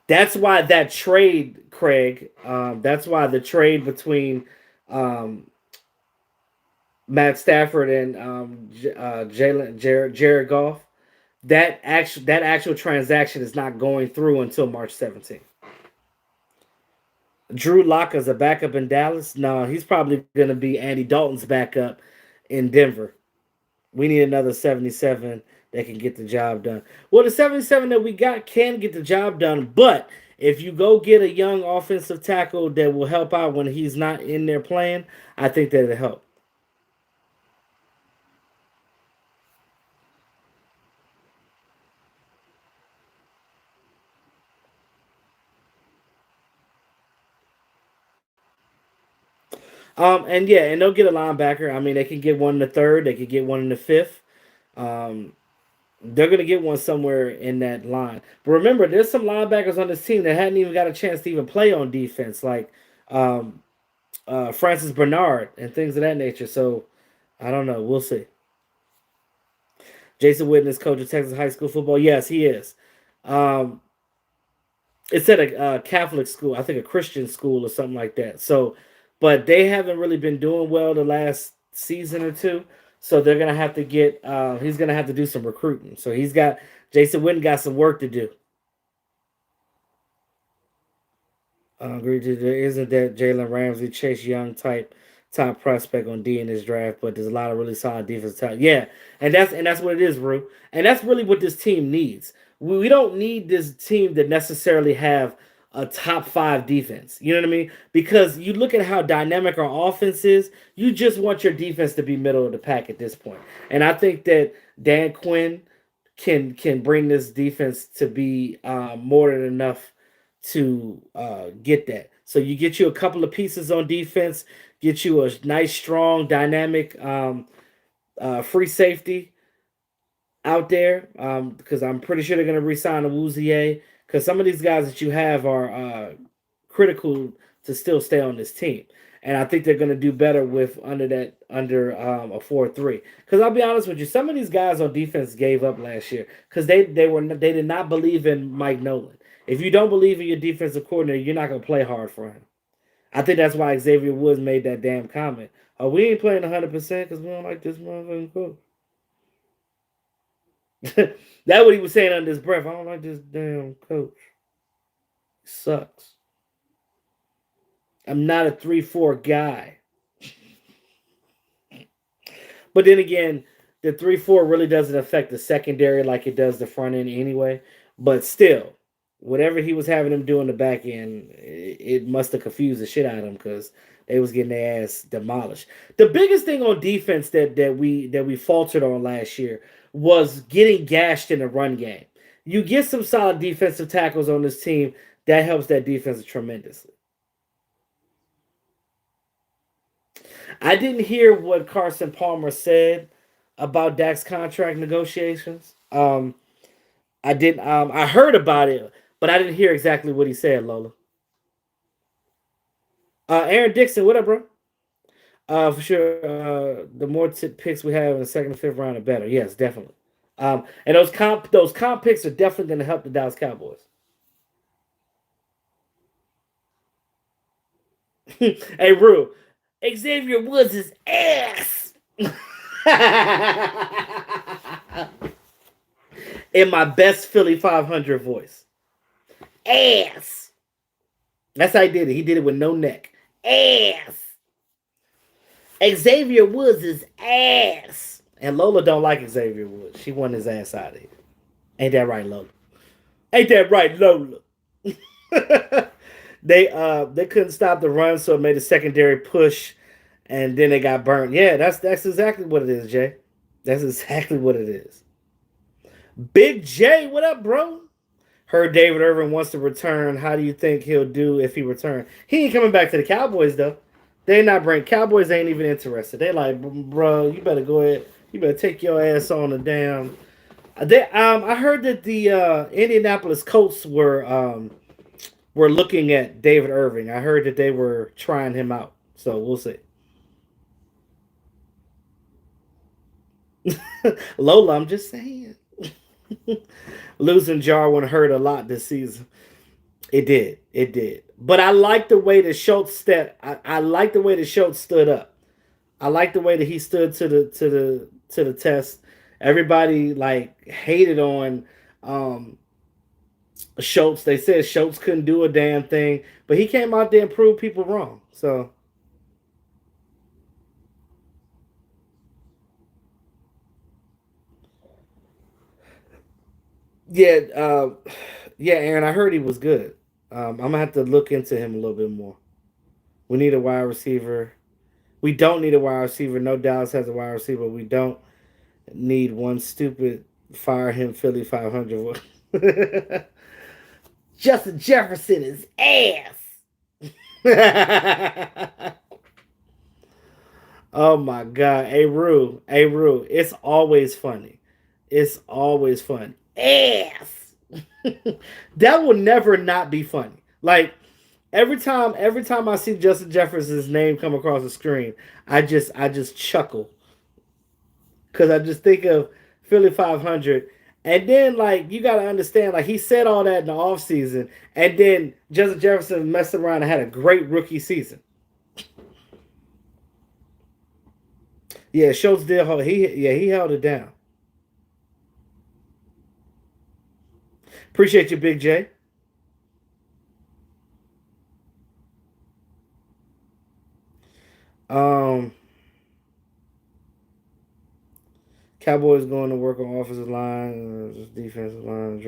Speaker 1: That's why that trade, Craig. That's why the trade between um, Matt Stafford and Jared Goff. That actual transaction is not going through until March 17th. Drew Lock is a backup in Dallas. No, he's probably going to be Andy Dalton's backup in Denver. We need another 77 that can get the job done. Well, the 77 that we got can get the job done, but if you go get a young offensive tackle that will help out when he's not in there playing, I think that'll help. And yeah, and they'll get a linebacker. I mean, they can get one in the 3rd, they could get one in the 5th. Um, they're gonna get one somewhere in that line. But remember, there's some linebackers on this team that hadn't even got a chance to even play on defense, like um, Francis Bernard and things of that nature. So I don't know. We'll see. Jason Witten is coach of Texas high school football. Yes, he is. Um, it's at a Catholic school, I think a Christian school or something like that. So, but they haven't really been doing well the last season or two. So they're gonna have to get. He's gonna have to do some recruiting. So Jason Witten got some work to do. Agree to there isn't that Jalen Ramsey, Chase Young type top prospect on D in this draft, but there's a lot of really solid defense talent. Yeah, and that's what it is, Rue. And that's really what this team needs. We don't need this team to necessarily have a top 5 defense. You know what I mean? Because you look at how dynamic our offense is, you just want your defense to be middle of the pack at this point. And I think that Dan Quinn can bring this defense to be more than enough to get that. So you get you a couple of pieces on defense, get you a nice, strong, dynamic free safety out there because I'm pretty sure they're going to resign a Woozier because some of these guys that you have are critical to still stay on this team. And I think they're going to do better with under a 4-3. Because I'll be honest with you, some of these guys on defense gave up last year because they did not believe in Mike Nolan. If you don't believe in your defensive coordinator, you're not gonna play hard for him. I think that's why Xavier Woods made that damn comment. Oh, we ain't playing 100% because we don't like this motherfucking coach. That's what he was saying under his breath. I don't like this damn coach. He sucks. I'm not a 3-4 guy. But then again, the 3-4 really doesn't affect the secondary like it does the front end anyway. But still, whatever he was having them do in the back end, it must have confused the shit out of them because they was getting their ass demolished. The biggest thing on defense that we faltered on last year was getting gashed in the run game. You get some solid defensive tackles on this team, that helps that defense tremendously. I didn't hear what Carson Palmer said about Dak's contract negotiations. I didn't. I heard about it, but I didn't hear exactly what he said. Lola, Aaron Dixon, what up, bro? For sure. The more picks we have in the second and fifth round, the better. Yes, definitely. And those comp picks are definitely going to help the Dallas Cowboys. Hey, Rue, Xavier Woods is ass. In my best Philly 500 voice. Ass. That's how he did it. He did it with no neck. Ass. Xavier Woods is ass. And Lola don't like Xavier Woods. She wanted his ass out of here. Ain't that right, Lola? Ain't that right, Lola? They couldn't stop the run, so it made a secondary push, and then they got burnt. Yeah, that's exactly what it is, Jay. That's exactly what it is. Big J, what up, bro? Heard David Irvin wants to return. How do you think he'll do if he returns? He ain't coming back to the Cowboys though. They not bring Cowboys ain't even interested. They like, bro, you better go ahead. You better take your ass on the damn. I heard that the Indianapolis Colts were looking at David Irving. I heard that they were trying him out. So we'll see. Lola, I'm just saying. Losing Jarwin hurt a lot this season. It did. It did. But I like the way that Schultz stepped. I like the way that Schultz stood up. I like the way that he stood to the test. Everybody like hated on Schultz. They said Schultz couldn't do a damn thing, but he came out there and proved people wrong. So yeah, yeah, Aaron. I heard he was good. I'm gonna have to look into him a little bit more. We need a wide receiver. We don't need a wide receiver. No, Dallas has a wide receiver. We don't need one stupid fire him Philly 500. Justin Jefferson is ass. Oh my God. Hey Rue. It's always funny. It's always fun. Ass. That will never not be funny. Like every time I see Justin Jefferson's name come across the screen, I just chuckle because I just think of Philly 500. And then, like, you got to understand, like, he said all that in the offseason, and then Justin Jefferson messed around and had a great rookie season. Yeah, Schultz did hold. He held it down. Appreciate you, Big J. Um, Cowboys going to work on offensive line, just defensive line.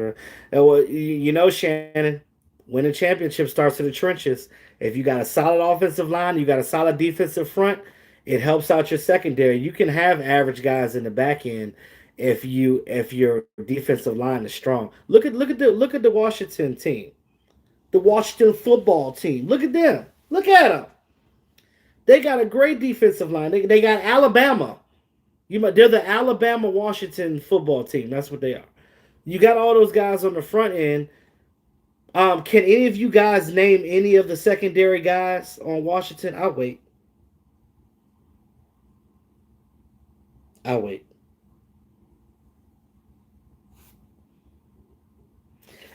Speaker 1: And well, you know, Shannon, winning championship starts in the trenches. If you got a solid offensive line, you got a solid defensive front, it helps out your secondary. You can have average guys in the back end if your defensive line is strong. Look at the Washington team, the Washington football team. Look at them. Look at them. They got a great defensive line. They got Alabama. They're the Alabama Washington football team. That's what they are. You got all those guys on the front end. Can any of you guys name any of the secondary guys on Washington? I'll wait. I'll wait.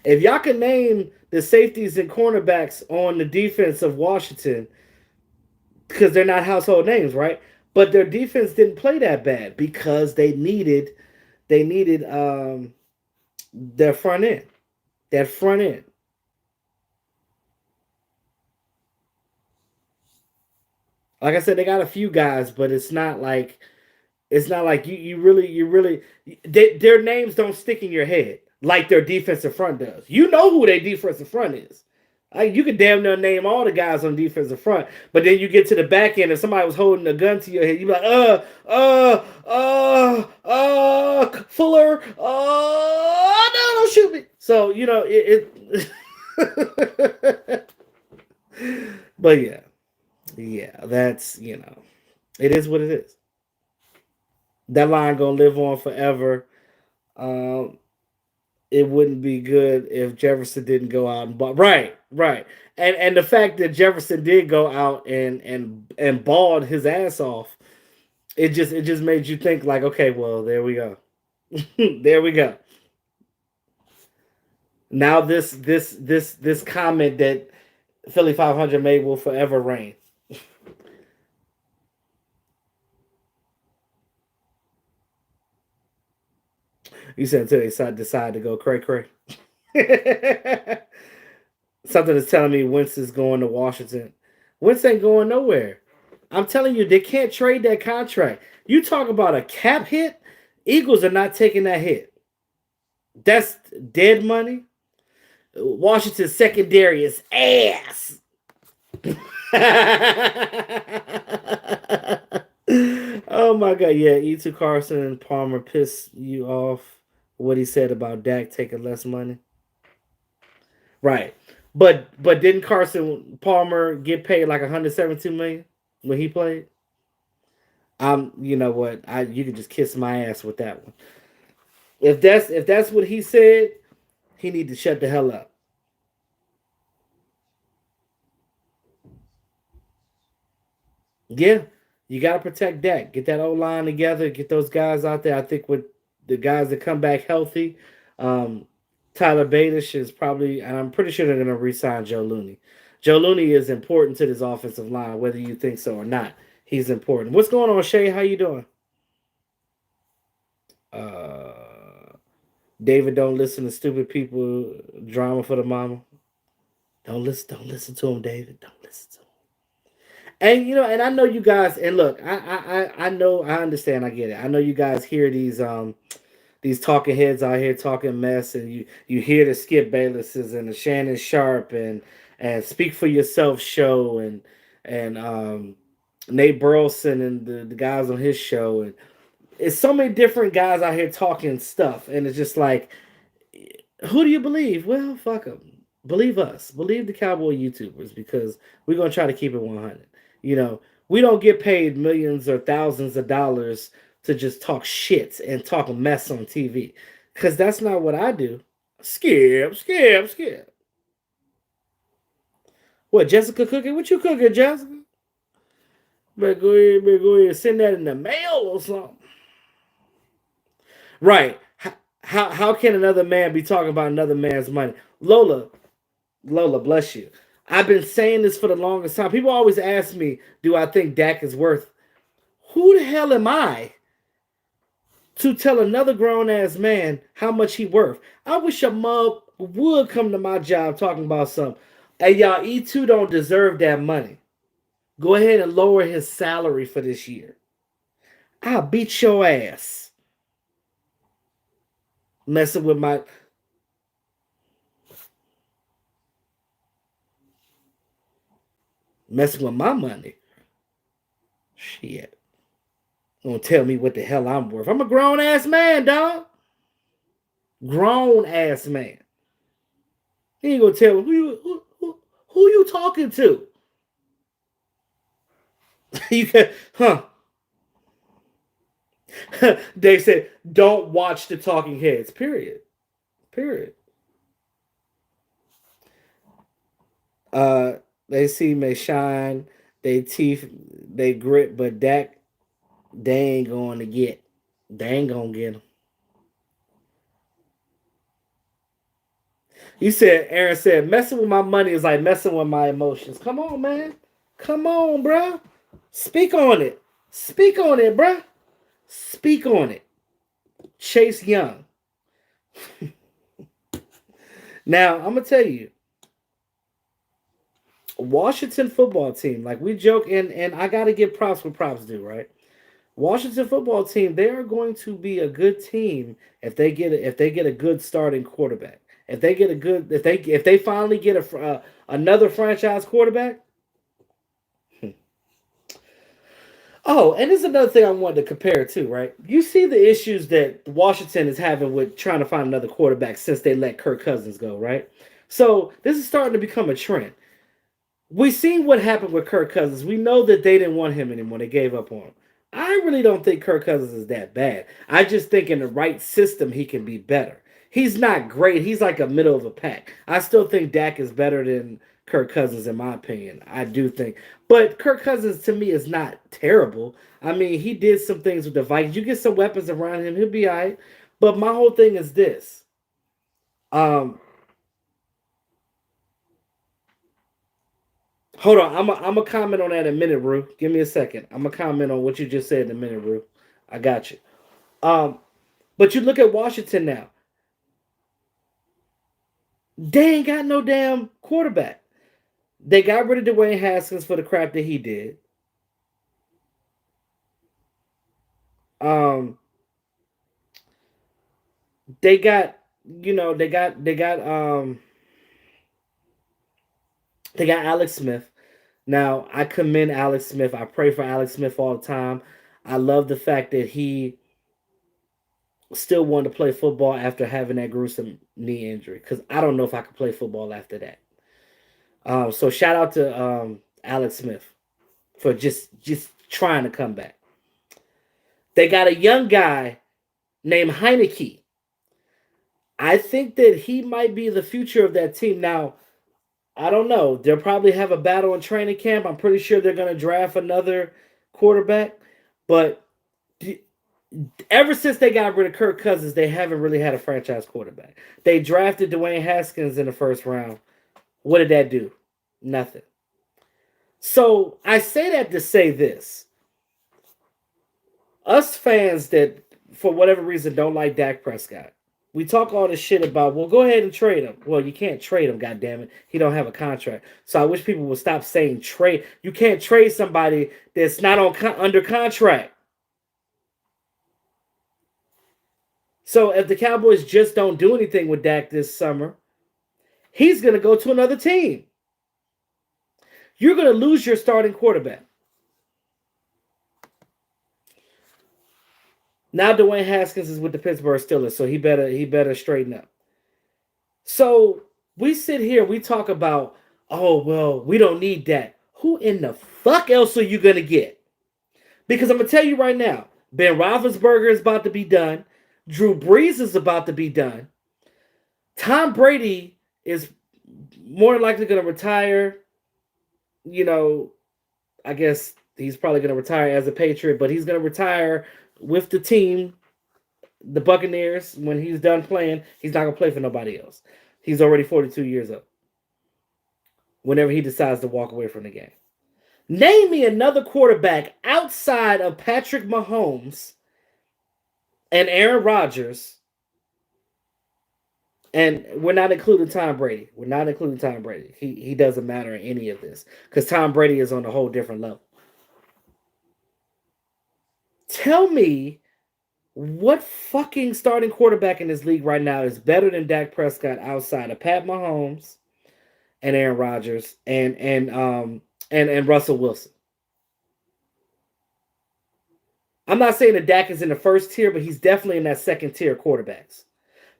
Speaker 1: If y'all can name the safeties and cornerbacks on the defense of Washington, because they're not household names, right? But their defense didn't play that bad because they needed their front end. That front end. Like I said, they got a few guys, but it's not like you really their names don't stick in your head like their defensive front does. You know who their defensive front is. Like, you could damn near name all the guys on defensive front, but then you get to the back end and somebody was holding a gun to your head. You be like, Fuller, no, don't shoot me. So but yeah, that's it is what it is. That line gonna live on forever. Um, it wouldn't be good if Jefferson didn't go out and ball. Right. And the fact that Jefferson did go out and balled his ass off, it just made you think like, okay, well, there we go. There we go. Now this comment that Philly 500 made will forever reign. You said until they decide to go cray cray. Something is telling me Wentz is going to Washington. Wentz ain't going nowhere. I'm telling you, they can't trade that contract. You talk about a cap hit, Eagles are not taking that hit. That's dead money. Washington's secondary is ass. Oh my god, yeah. E2 Carson and Palmer piss you off what he said about Dak taking less money. Right. But didn't Carson Palmer get paid like 172 million when he played? You know what? You can just kiss my ass with that one. If that's what he said, he need to shut the hell up. Yeah. You gotta protect Dak. Get that O line together, get those guys out there. I think with the guys that come back healthy, um, Tyler Badish is probably, and I'm pretty sure they're gonna re-sign Joe Looney. Joe Looney is important to this offensive line, whether you think so or not. He's important. What's going on, Shay? How you doing? Uh, David, don't listen to stupid people. Drama for the mama. Don't listen to him, David. Don't listen to him. And and I know you guys. And look, I know, I understand, I get it. I know you guys hear these talking heads out here talking mess, and you hear the Skip Baylesses and the Shannon Sharp and Speak for Yourself show and Nate Burleson and the guys on his show, and it's so many different guys out here talking stuff, and it's just like, who do you believe? Well, fuck them. Believe us. Believe the Cowboy YouTubers, because we're gonna try to keep it 100. We don't get paid millions or thousands of dollars to just talk shit and talk mess on TV, because that's not what I do. Skip, skip, skip. What, Jessica cooking? What you cooking, Jessica? Better go ahead and send that in the mail or something. Right. How can another man be talking about another man's money? Lola, bless you. I've been saying this for the longest time. People always ask me, do I think Dak is worth? Who the hell am I to tell another grown ass man how much he worth? I wish a mug would come to my job talking about something. Hey, y'all, E2 don't deserve that money. Go ahead and lower his salary for this year. I'll beat your ass. Messing with my money. Shit. Gonna tell me what the hell I'm worth. I'm a grown ass man, dog. Grown ass man. He ain't gonna tell me who you talking to. You can, huh? They said don't watch the talking heads. Period. Period. Uh, they see may shine. They teeth, they grit, but Dak, they ain't going to get. They ain't gonna get him. You said, Aaron said, messing with my money is like messing with my emotions. Come on, man. Come on, bro. Speak on it. Speak on it, bro. Speak on it. Chase Young. Now, I'm going to tell you, Washington football team, like we joke, and I got to give props where props due, right? Washington football team, they are going to be a good team if they get a good starting quarterback. If they get a good if they finally get another franchise quarterback. Oh, and there's another thing I wanted to compare too, right? You see the issues that Washington is having with trying to find another quarterback since they let Kirk Cousins go, right? So this is starting to become a trend. We seen what happened with Kirk Cousins. We know that they didn't want him anymore. They gave up on him. I really don't think Kirk Cousins is that bad. I just think in the right system he can be better. He's not great. He's like a middle of a pack. I still think Dak is better than Kirk Cousins in my opinion. I do think. But Kirk Cousins to me is not terrible. I mean, he did some things with the Vikings. You get some weapons around him, he'll be all right. But my whole thing is this. Um, Hold on, I'm a comment on that in a minute, Rue. Give me a second. I'm gonna comment on what you just said in a minute, Rue. I got you. Um, but you look at Washington now. They ain't got no damn quarterback. They got rid of Dwayne Haskins for the crap that he did. Um, they got they got Alex Smith. Now I commend Alex Smith. I pray for Alex Smith all the time. I love the fact that he still wanted to play football after having that gruesome knee injury because I don't know if I could play football after that. So shout out to Alex Smith for just trying to come back. They got a young guy named Heineke. I think that he might be the future of that team. Now, I don't know. They'll probably have a battle in training camp. I'm pretty sure they're going to draft another quarterback. But ever since they got rid of Kirk Cousins, they haven't really had a franchise quarterback. They drafted Dwayne Haskins in the first round. What did that do? Nothing. So I say that to say this. Us fans that, for whatever reason, don't like Dak Prescott, we talk all this shit about, well, go ahead and trade him. Well, you can't trade him, goddammit. He don't have a contract. So I wish people would stop saying trade. You can't trade somebody that's not under contract. So if the Cowboys just don't do anything with Dak this summer, he's going to go to another team. You're going to lose your starting quarterback. Now Dwayne Haskins is with the Pittsburgh Steelers, so he better straighten up. So we sit here, we talk about, oh, well, we don't need that. Who in the fuck else are you going to get? Because I'm going to tell you right now, Ben Roethlisberger is about to be done. Drew Brees is about to be done. Tom Brady is more than likely going to retire. You know, I guess he's probably going to retire as a Patriot, but he's going to retire with the team, the Buccaneers. When he's done playing, he's not going to play for nobody else. He's already 42 years old. Whenever he decides to walk away from the game. Name me another quarterback outside of Patrick Mahomes and Aaron Rodgers, and we're not including Tom Brady. We're not including Tom Brady. He doesn't matter in any of this because Tom Brady is on a whole different level. Tell me what fucking starting quarterback in this league right now is better than Dak Prescott outside of Pat Mahomes and Aaron Rodgers and Russell Wilson. I'm not saying that Dak is in the first tier, but he's definitely in that second tier quarterbacks.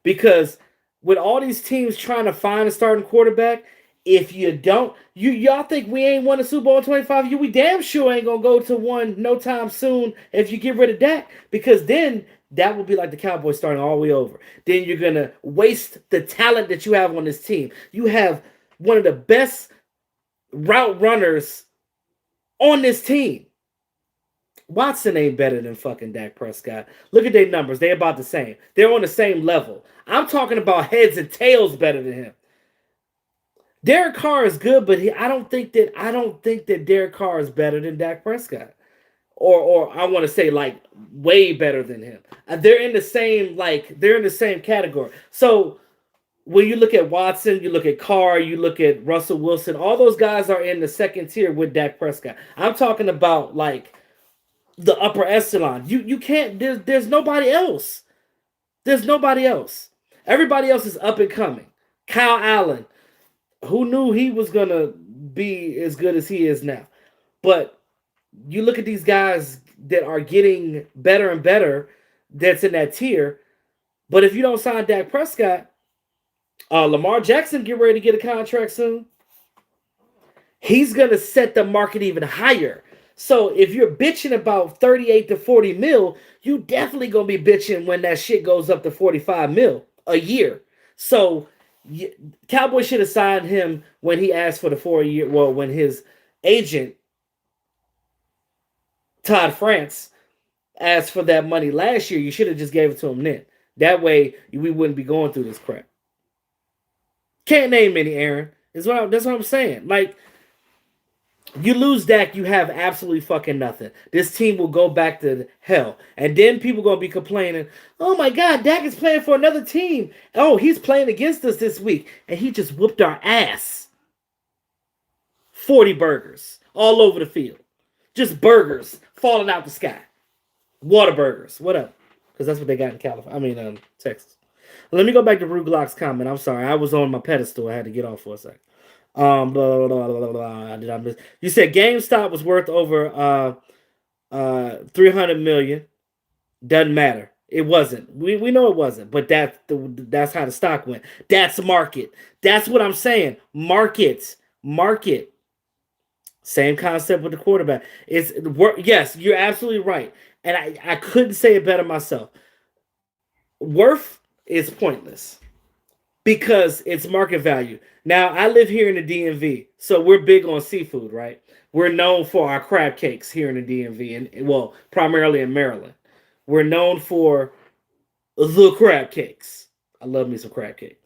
Speaker 1: Because with all these teams trying to find a starting quarterback, if you don't, y'all think we ain't won a Super Bowl in 25 years, we damn sure ain't going to go to one no time soon if you get rid of Dak. Because then that will be like the Cowboys starting all the way over. Then you're going to waste the talent that you have on this team. You have one of the best route runners on this team. Watson ain't better than fucking Dak Prescott. Look at their numbers. They're about the same. They're on the same level. I'm talking about heads and tails better than him. Derek Carr is good, but I don't think that Derek Carr is better than Dak Prescott. Or I want to say like way better than him. They're in the same category. So when you look at Watson, you look at Carr, you look at Russell Wilson, all those guys are in the second tier with Dak Prescott. I'm talking about like the upper echelon. You can't there's nobody else. There's nobody else. Everybody else is up and coming. Kyle Allen, who knew he was gonna be as good as he is now? But you look at these guys that are getting better and better that's in that tier. But if you don't sign Dak Prescott, Lamar Jackson get ready to get a contract soon. He's going to set the market even higher. So if you're bitching about 38 to 40 mil, you definitely going to be bitching when that shit goes up to 45 mil a year. So Cowboys should have signed him when he asked for the 4 year. Well, when his agent, Todd France, asked for that money last year, you should have just gave it to him then. That way we wouldn't be going through this crap. Can't name any, Aaron. That's what I'm saying. Like, you lose Dak, you have absolutely fucking nothing. This team will go back to hell. And then people going to be complaining, oh my God, Dak is playing for another team. Oh, he's playing against us this week. And he just whooped our ass. 40 burgers all over the field. Just burgers falling out the sky. Whataburgers. Whatever. Because that's what they got in California. Texas. Let me go back to Rue Glock's comment. I'm sorry. I was on my pedestal. I had to get off for a second. Blah, blah, blah, blah, blah. Did I miss? You said GameStop was worth over 300 million. Doesn't matter. It wasn't. We know it wasn't. But that's how the stock went. That's market. That's what I'm saying. Market. Same concept with the quarterback. Yes, you're absolutely right. And I couldn't say it better myself. Worth is pointless because it's market value. Now, I live here in the DMV, so we're big on seafood, right? We're known for our crab cakes here in the DMV, and well, primarily in Maryland. We're known for the crab cakes. I love me some crab cake.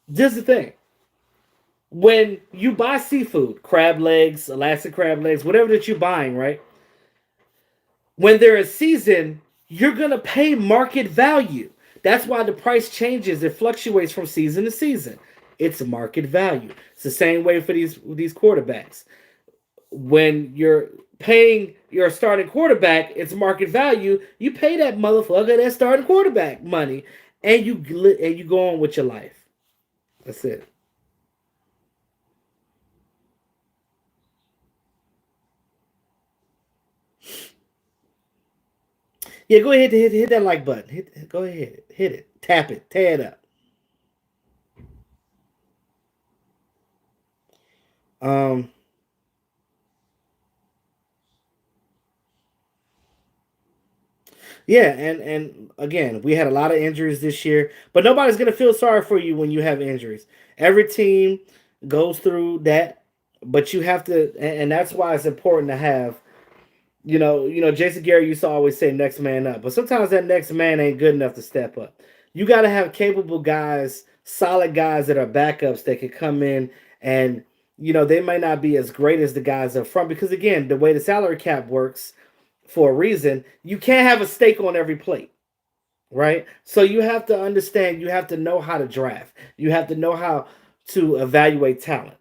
Speaker 1: This is the thing. When you buy seafood, crab legs, Alaskan crab legs, whatever that you're buying, right? When they're in season, you're going to pay market value. That's why the price changes. It fluctuates from season to season. It's market value. It's the same way for these quarterbacks. When you're paying your starting quarterback, it's market value. You pay that motherfucker that starting quarterback money, and you go on with your life. That's it. Yeah, go ahead and hit that like button. Go ahead, hit it, tap it, tear it up. Um, yeah, and again, we had a lot of injuries this year, but nobody's gonna feel sorry for you when you have injuries. Every team goes through that, but you have to, and that's why it's important to have. Jason Garrett used to always say next man up, but sometimes that next man ain't good enough to step up. You got to have capable guys, solid guys that are backups that can come in and, they might not be as great as the guys up front because, again, the way the salary cap works for a reason, you can't have a stake on every plate, right? So you have to understand, you have to know how to draft. You have to know how to evaluate talent.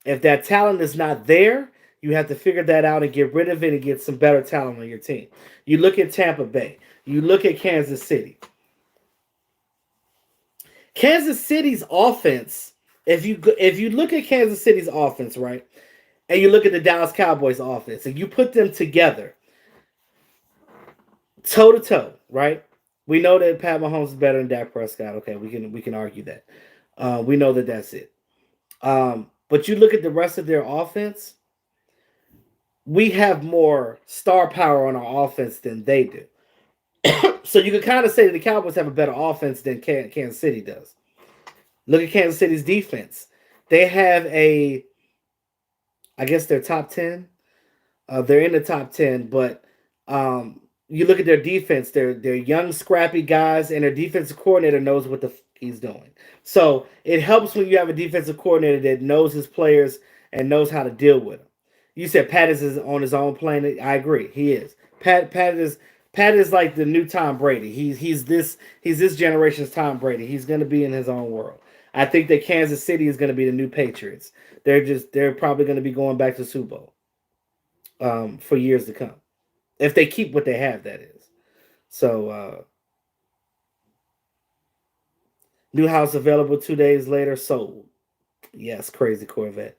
Speaker 1: If that talent is not there, you have to figure that out and get rid of it and get some better talent on your team. You look at Tampa Bay. You look at Kansas City. Kansas City's offense, if you look at Kansas City's offense, right, and you look at the Dallas Cowboys offense, and you put them together, toe to toe, right? We know that Pat Mahomes is better than Dak Prescott. Okay, we can argue that. We know that that's it. But you look at the rest of their offense, we have more star power on our offense than they do. So you can kind of say that the Cowboys have a better offense than Kansas City does. Look at Kansas City's defense. They have I guess they're top 10. They're in the top 10, but you look at their defense. They're young, scrappy guys, and their defensive coordinator knows what the he's doing. So it helps when you have a defensive coordinator that knows his players and knows how to deal with them. You said Pattis is on his own planet. I agree. He is. Pat is like the new Tom Brady. He's this generation's Tom Brady. He's going to be in his own world. I think that Kansas City is going to be the new Patriots. They're probably going to be going back to Super Bowl for years to come if they keep what they have. That is. So new house available 2 days later. Sold. Yes, crazy Corvette.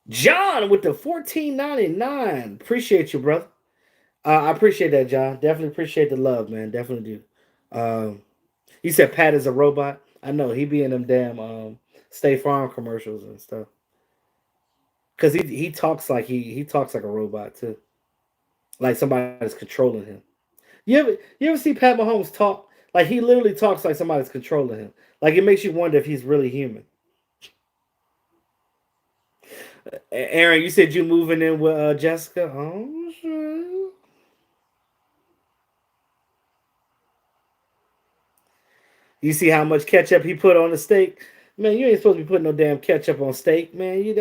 Speaker 1: John with the 14.99. Appreciate you, brother. I appreciate that, John. Definitely appreciate the love, man. Definitely do. You said Pat is a robot. I know he be in them damn State Farm commercials and stuff. Cause he talks like he talks like a robot too, like somebody's controlling him. You ever see Pat Mahomes talk? Like he literally talks like somebody's controlling him. Like it makes you wonder if he's really human. Aaron, you said you moving in with Jessica. Oh, sure. You see how much ketchup he put on the steak? Man, you ain't supposed to be putting no damn ketchup on steak, man. You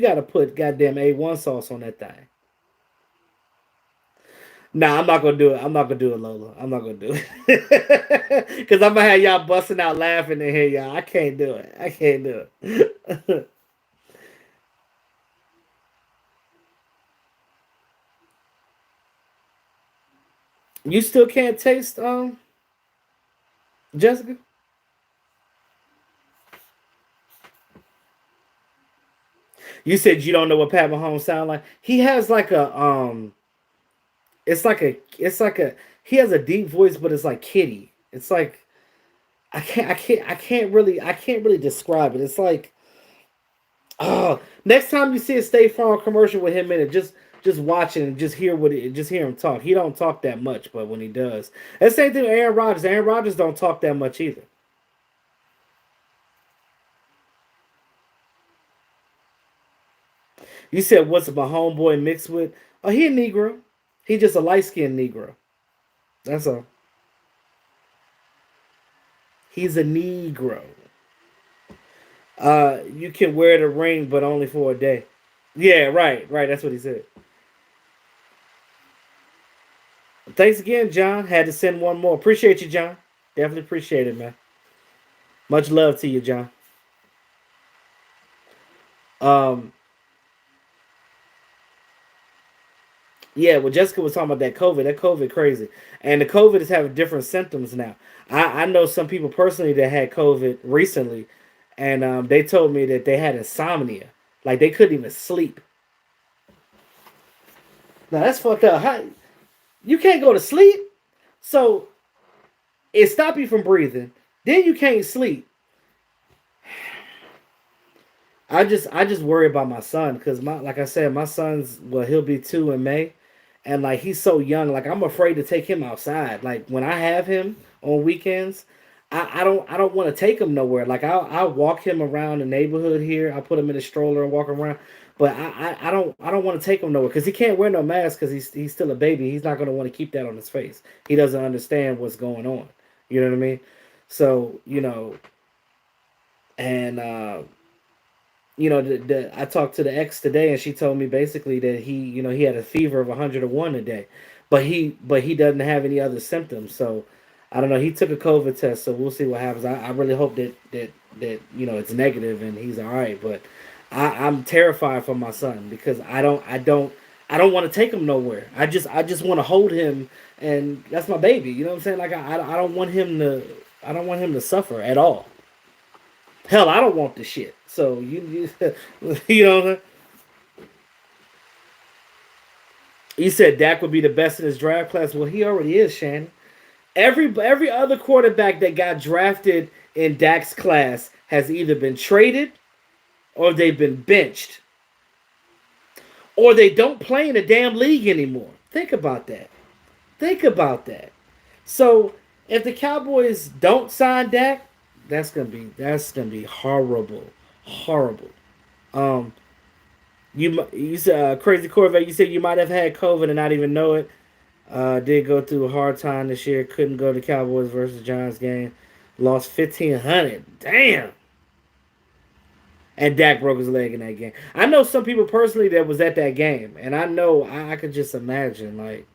Speaker 1: gotta put goddamn A1 sauce on that thing. Nah, I'm not gonna do it. I'm not gonna do it, Lola. I'm not gonna do it. Cause I'm gonna have y'all busting out laughing in here, y'all. I can't do it. I can't do it. You still can't taste Jessica? You said you don't know what Pat Mahomes sound like. He has like a it's like a he has a deep voice, but it's like kitty. It's like I can't really describe it. It's like oh, next time you see a State Farm commercial with him in it, just watch it and just hear him talk. He don't talk that much, but when he does, and same thing with Aaron Rodgers. Aaron Rodgers don't talk that much either. You said what's my homeboy mixed with? Oh, he a Negro. He just a light skinned Negro. That's all. He's a Negro. You can wear the ring, but only for a day. Yeah, right, right. That's what he said. Thanks again, John. Had to send one more. Appreciate you, John. Definitely appreciate it, man. Much love to you, John. Um, yeah, well, Jessica was talking about that COVID. That COVID crazy, and the COVID is having different symptoms now. I know some people personally that had COVID recently, and they told me that they had insomnia, like they couldn't even sleep. Now that's fucked up. How, you can't go to sleep, so it stop you from breathing. Then you can't sleep. I just worry about my son because my like I said, my son's well, he'll be 2 in May, and like he's so young. Like I'm afraid to take him outside. Like when I have him on weekends, I don't want to take him nowhere. Like I'll walk him around the neighborhood here. I put him in a stroller and walk around. But I don't want to take him nowhere because he can't wear no mask because he's still a baby. He's not going to want to keep that on his face. He doesn't understand what's going on. You know what I mean? So and I talked to the ex today, and she told me basically that he had a fever of 101 a day, but he doesn't have any other symptoms. So I don't know. He took a COVID test, so we'll see what happens. I really hope that it's negative and he's all right. But I'm terrified for my son because I don't want to take him nowhere. I just want to hold him, and that's my baby. You know what I'm saying? Like I don't want him to suffer at all. Hell, I don't want the shit. So you know, you said Dak would be the best in his draft class. Well, he already is, Shannon. Every other quarterback that got drafted in Dak's class has either been traded or they've been benched or they don't play in the damn league anymore. Think about that. Think about that. So if the Cowboys don't sign Dak, that's gonna be horrible, horrible. Um, you said crazy Corvette. You said you might have had COVID and not even know it. Did go through a hard time this year. Couldn't go to Cowboys versus Giants game. Lost 1,500. Damn. And Dak broke his leg in that game. I know some people personally that was at that game, and I know I could just imagine like,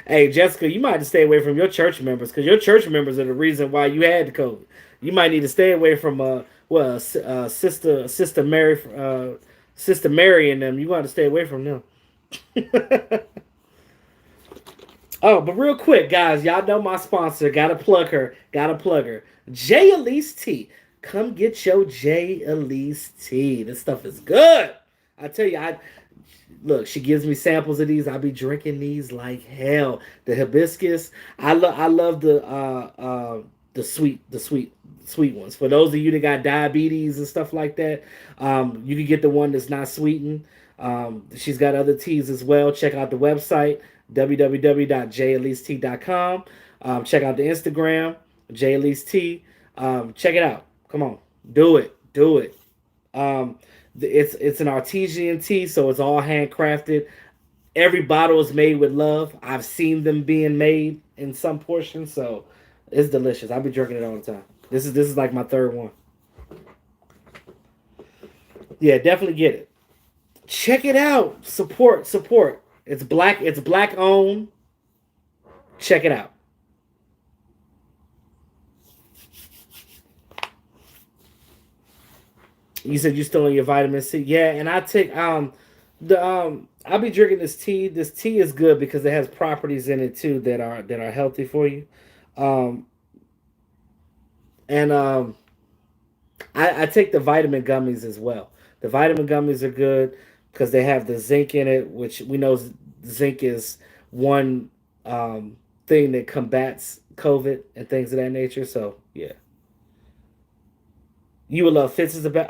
Speaker 1: hey Jessica, you might have to stay away from your church members because your church members are the reason why you had the COVID. You might need to stay away from sister Mary and them. You got to stay away from them. Oh, but real quick, guys, y'all know my sponsor. Gotta plug her. Gotta plug her. J Elise Tea. Come get your J Elise Tea. This stuff is good. I tell you, I look. She gives me samples of these. I be drinking these like hell. The hibiscus. I love the sweet ones. For those of you that got diabetes and stuff like that, you can get the one that's not sweetened. She's got other teas as well. Check out the website www.jlest.com. Check out the Instagram, jlest. Check it out. Come on, do it, do it. It's an artesian tea, so it's all handcrafted. Every bottle is made with love. I've seen them being made in some portion, so it's delicious. I'll be drinking it all the time. This is like my third one. Yeah, definitely get it. Check it out. Support. It's black. It's black owned. Check it out. You said you still on your vitamin C. Yeah, and I take the I'll be drinking this tea. This tea is good because it has properties in it too that are healthy for you. Um and I take the vitamin gummies as well. The vitamin gummies are good because they have the zinc in it, which we know zinc is one thing that combats COVID and things of that nature. So yeah, you would love Fitz is a bad.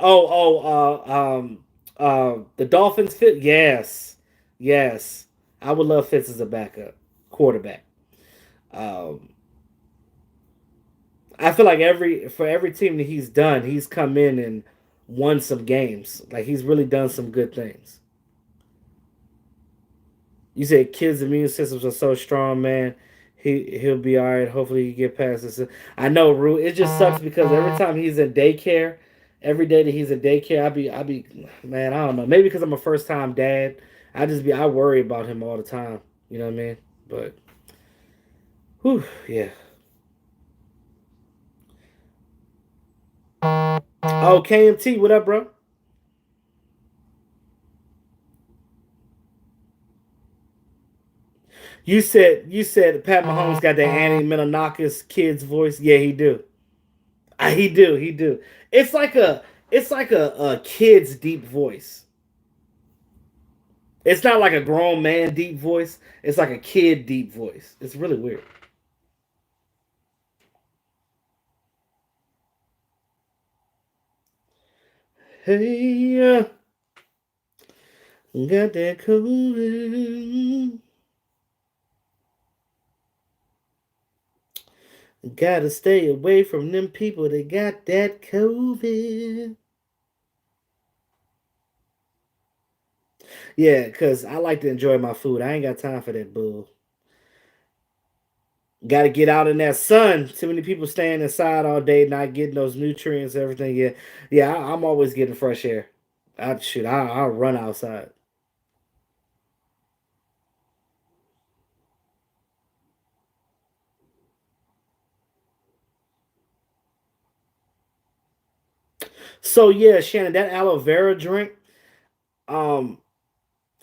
Speaker 1: The Dolphins fit. Yes, yes, I would love Fitz as a backup quarterback. Um, I feel like every team that he's done, he's come in and won some games. Like he's really done some good things. You said kids' immune systems are so strong, man. He'll be all right. Hopefully, he get past this. I know, Rue. It just sucks because every time he's in daycare, every day that he's in daycare, man. I don't know. Maybe because I'm a first time dad, I worry about him all the time. You know what I mean? But, whew, yeah. Oh, KMT, what up, bro? You said Pat Mahomes got that Annie Milonakis kid's voice. Yeah, he do. He do. It's like a kid's deep voice. It's not like a grown man deep voice. It's like a kid deep voice. It's really weird. Hey, got that COVID. Gotta stay away from them people that got that COVID. Yeah, cause I like to enjoy my food. I ain't got time for that bull. Got to get out in that sun. Too many people staying inside all day, not getting those nutrients, everything. Yeah, yeah. I'm always getting fresh air. I'll run outside. So yeah, Shannon, that aloe vera drink. Um,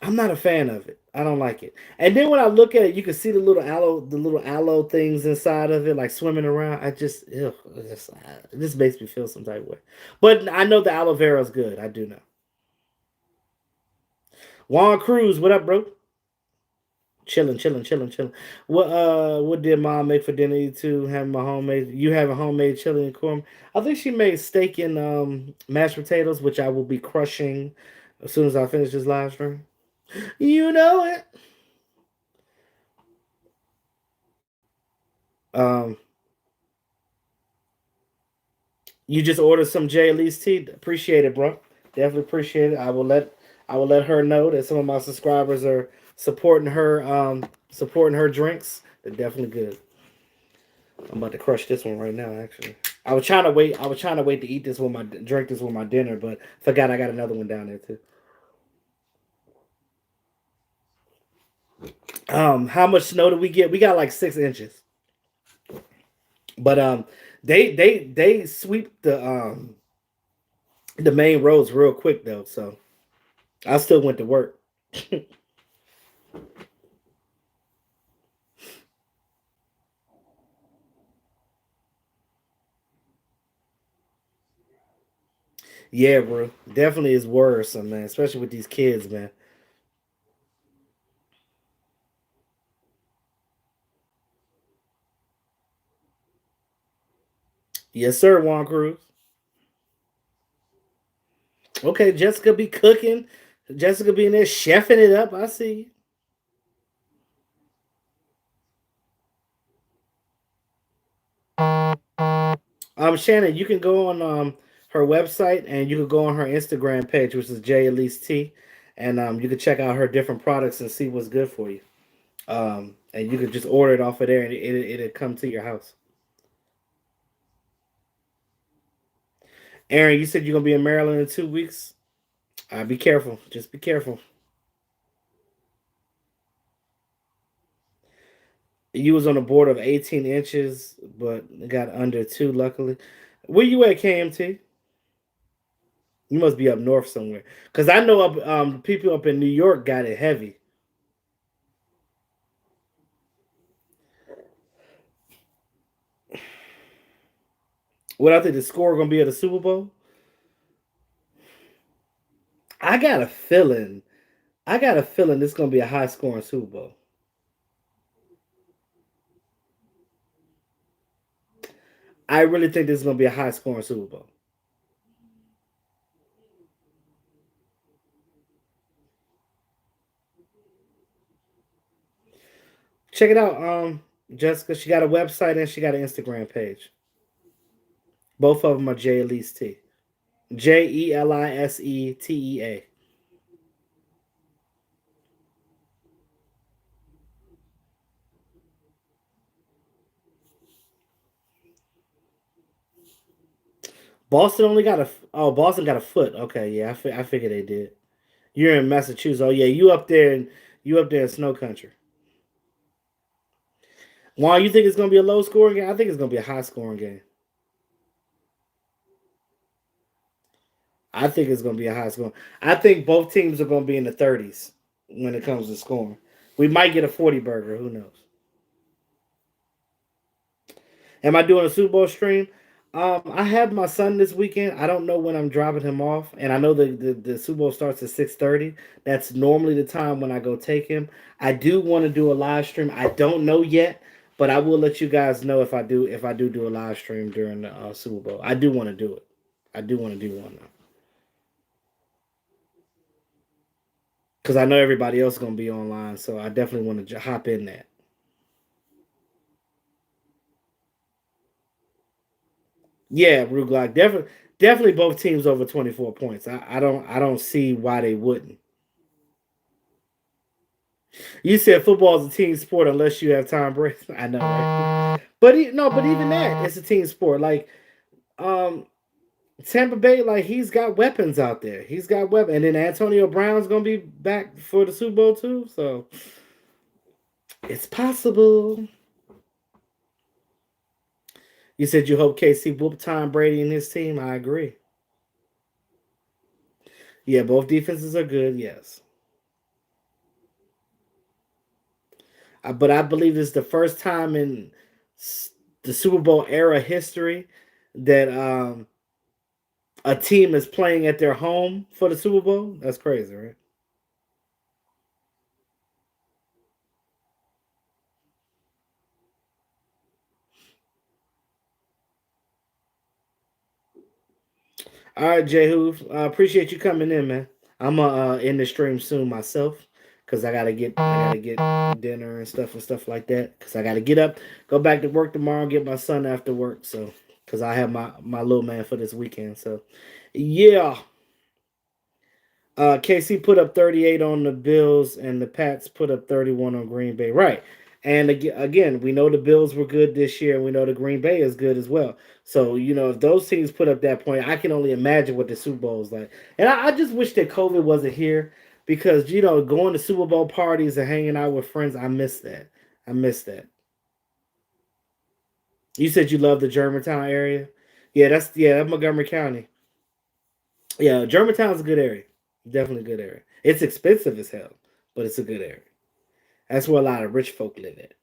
Speaker 1: I'm not a fan of it. I don't like it. And then when I look at it, you can see the little aloe things inside of it, like swimming around. It just makes me feel some type of way. But I know the aloe vera is good. I do know. Juan Cruz, what up, bro? Chilling. What did mom make for dinner? You two have my homemade. You have a homemade chili and corn. I think she made steak and mashed potatoes, which I will be crushing as soon as I finish this live stream. You know it. Um, you just ordered some J Lee's tea. Appreciate it, bro. Definitely appreciate it. I will let her know that some of my subscribers are supporting her drinks. They're definitely good. I'm about to crush this one right now. Actually, I was trying to wait. I was trying to wait to eat this with my drink this with my dinner, but forgot I got another one down there too. How much snow did we get? We got like 6 inches, but they sweep the main roads real quick though, so I still went to work. Yeah, bro, definitely is worrisome, man, especially with these kids, man. Yes, sir, Juan Cruz. Okay, Jessica be cooking. Jessica be in there chefing it up. I see. Shannon, you can go on her website and you can go on her Instagram page, which is J Elise T, and you can check out her different products and see what's good for you. And you can just order it off of there, and it'll come to your house. Aaron, you said you're gonna be in Maryland in 2 weeks. Be careful. Just be careful. You was on a board of 18 inches, but got under two. Luckily, where you at, KMT? You must be up north somewhere, cause I know up people up in New York got it heavy. What I think the score gonna be at the Super Bowl? I got a feeling. I got a feeling this gonna be a high scoring Super Bowl. I really think this is gonna be a high scoring Super Bowl. Check it out, Jessica. She got a website and she got an Instagram page. Both of them are J Elise T. JELISETEA. Boston only got a Boston got a foot. Okay, yeah, I figured they did. You're in Massachusetts. Oh yeah, you up there in snow country. Why you think it's gonna be a low scoring game? I think it's gonna be a high scoring game. I think it's gonna be a high scoring. I think both teams are gonna be in the 30s when it comes to scoring. We might get a 40 burger. Who knows? Am I doing a Super Bowl stream? I have my son this weekend. I don't know when I'm dropping him off, and I know the Super Bowl starts at 6:30. That's normally the time when I go take him. I do want to do a live stream. I don't know yet, but I will let you guys know if I do a live stream during the Super Bowl. I do want to do it. I do want to do one now because I know everybody else is gonna be online, so I definitely want to hop in that. Yeah, Ruglock definitely both teams over 24 points. I don't see why they wouldn't. You said football is a team sport unless you have Tom Brady. I know, right? But no, but even that, it's a team sport. Like um Tampa Bay, like he's got weapons out there. He's got weapons, and then Antonio Brown's gonna be back for the Super Bowl too. So it's possible. You said you hope KC whoop Tom Brady and his team. I agree. Yeah, both defenses are good. Yes, but I believe it's the first time in the Super Bowl era history that a team is playing at their home for the Super Bowl. That's crazy, right? All right, Jehu. I appreciate you coming in, man. I'm in the stream soon myself because I gotta get dinner and stuff like that. Because I gotta get up, go back to work tomorrow, get my son after work. So because I have my little man for this weekend. So yeah. KC put up 38 on the Bills, and the Pats put up 31 on Green Bay. Right. And again, we know the Bills were good this year, and we know the Green Bay is good as well. So, if those teams put up that point, I can only imagine what the Super Bowl is like. And I just wish that COVID wasn't here because, going to Super Bowl parties and hanging out with friends, I miss that. I miss that. You said you love the Germantown area? That's Montgomery County. Yeah, Germantown's a good area. Definitely a good area. It's expensive as hell, but it's a good area. That's where a lot of rich folk live at.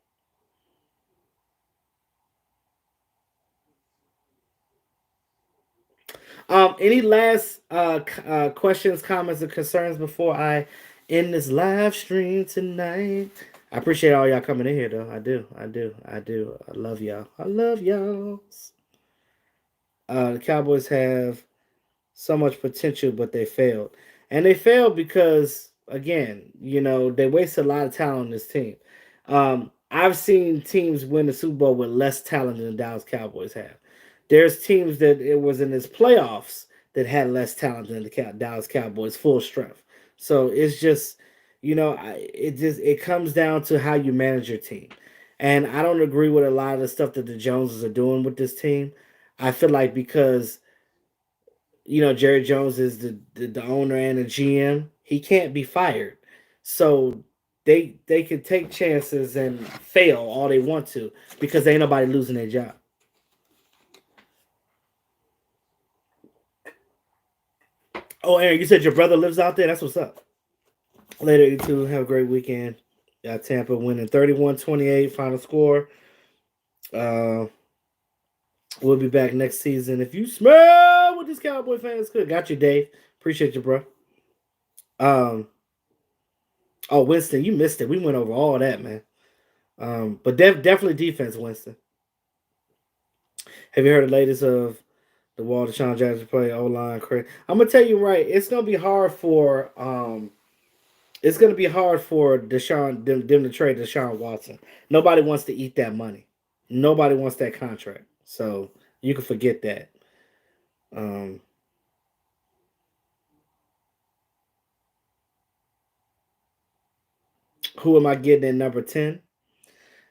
Speaker 1: Any last questions, comments, or concerns before I end this live stream tonight? I appreciate all y'all coming in here, though. I do. I do. I do. I love y'all. I love y'all. The Cowboys have so much potential, but they failed. And they failed because, again, they wasted a lot of talent on this team. I've seen teams win the Super Bowl with less talent than the Dallas Cowboys have. There's teams that it was in its playoffs that had less talent than the Dallas Cowboys, full strength. So it's just, it comes down to how you manage your team. And I don't agree with a lot of the stuff that the Joneses are doing with this team. I feel like because Jerry Jones is the owner and the GM. He can't be fired, so they can take chances and fail all they want to because ain't nobody losing their job. Oh, Aaron, you said your brother lives out there. That's what's up. Later, you two have a great weekend. Tampa winning 31-28 final score. Uh, we'll be back next season. If you smell what this Cowboy fans could, got you, Dave. Appreciate you, bro. Um, Oh, Winston, you missed it. We went over all that, man. But definitely defense, Winston. Have you heard the latest of the Wall Deshaun Jackson play O line? I'm gonna tell you right. It's gonna be hard for them to trade Deshaun Watson. Nobody wants to eat that money. Nobody wants that contract. So you can forget that. Um, who am I getting at number 10?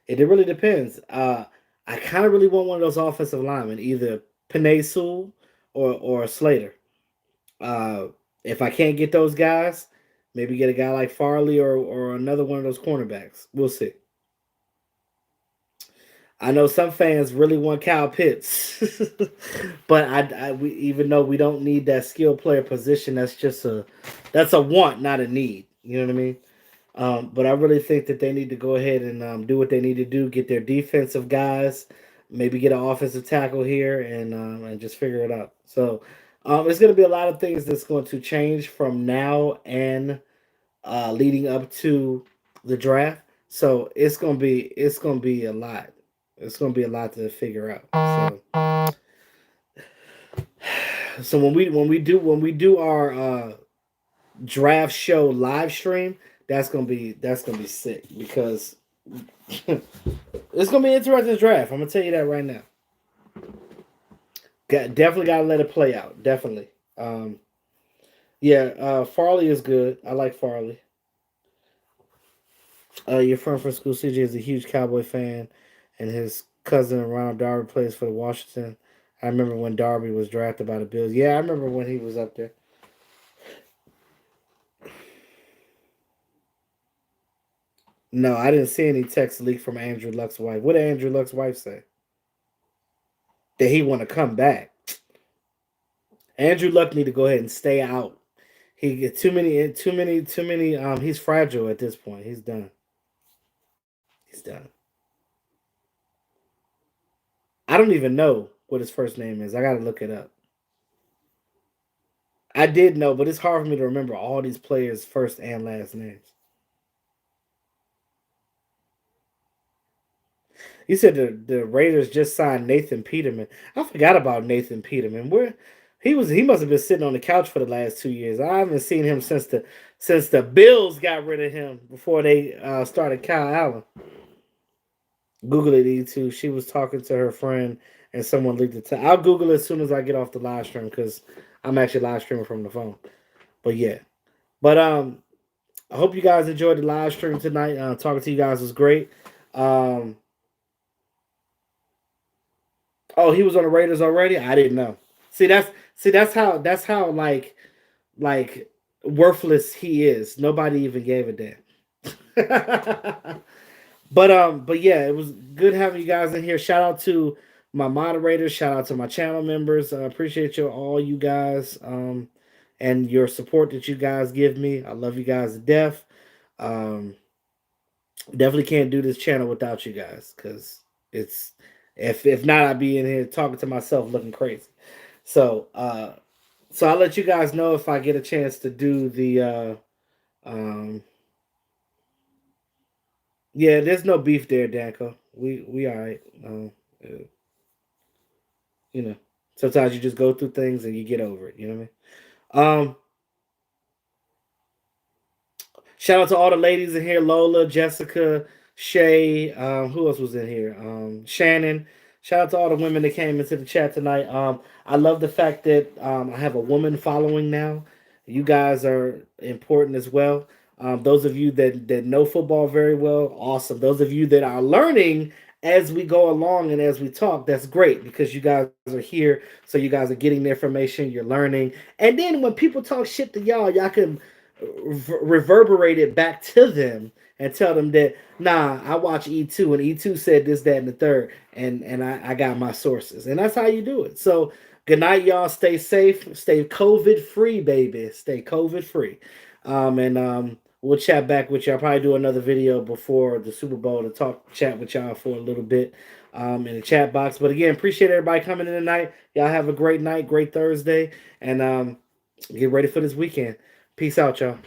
Speaker 1: It really depends. I kind of really want one of those offensive linemen, either Panay Sewell or Slater. Uh, if I can't get those guys, maybe get a guy like Farley or another one of those cornerbacks. We'll see. I know some fans really want Kyle Pitts, but even though we don't need that skill player position, that's a want, not a need. You know what I mean? But I really think that they need to go ahead and do what they need to do, get their defensive guys, maybe get an offensive tackle here, and just figure it out. So it's going to be a lot of things that's going to change from now and leading up to the draft. So it's gonna be a lot. It's gonna be a lot to figure out. So when we do our draft show live stream, that's gonna be sick because it's gonna be an interesting draft. I'm gonna tell you that right now. Definitely gotta let it play out. Definitely. Yeah, Farley is good. I like Farley. Your friend from school, CJ, is a huge Cowboy fan, and his cousin Ronald Darby plays for the Washington. I remember when Darby was drafted by the Bills. Yeah, I remember when he was up there. No, I didn't see any text leak from Andrew Luck's wife. What did Andrew Luck's wife say? That he want to come back. Andrew Luck need to go ahead and stay out. He get too many. He's fragile at this point. He's done. He's done. I don't even know what his first name is. I got to look it up. I did know, but it's hard for me to remember all these players' first and last names. You said the Raiders just signed Nathan Peterman. I forgot about Nathan Peterman. Where he must have been sitting on the couch for the last 2 years. I haven't seen him since the Bills got rid of him before they started Kyle Allen. Google it, E2. She was talking to her friend and someone leaked it to. I'll Google it as soon as I get off the live stream because I'm actually live streaming from the phone. But yeah. But I hope you guys enjoyed the live stream tonight. Talking to you guys was great. Um, oh, he was on the Raiders already. I didn't know. See, that's how like worthless he is. Nobody even gave a damn. But yeah, it was good having you guys in here. Shout out to my moderators. Shout out to my channel members. I appreciate you all, you guys, and your support that you guys give me. I love you guys to death. Um, Definitely can't do this channel without you guys because it's if not, I'd be in here talking to myself, looking crazy. So so I'll let you guys know if I get a chance to do the um yeah. There's no beef there, Danko. We all right. Uh, you know, sometimes you just go through things and you get over it. You know what I mean? Shout out to all the ladies in here: Lola, Jessica, Shay. Who else was in here? Shannon. Shout out to all the women that came into the chat tonight. I love the fact that I have a woman following now. You guys are important as well. Those of you that know football very well, awesome. Those of you that are learning as we go along and as we talk, that's great because you guys are here. So you guys are getting the information, you're learning. And then when people talk shit to y'all, y'all can reverberate it back to them and tell them that nah, I watch E2 and E2 said this, that, and the third, and I got my sources, and that's how you do it. So good night, y'all. Stay safe, stay COVID free, baby. Stay COVID free, and we'll chat back with y'all. I'll probably do another video before the Super Bowl to chat with y'all for a little bit in the chat box. But again, appreciate everybody coming in tonight. Y'all have a great night, great Thursday, and get ready for this weekend. Peace out, y'all.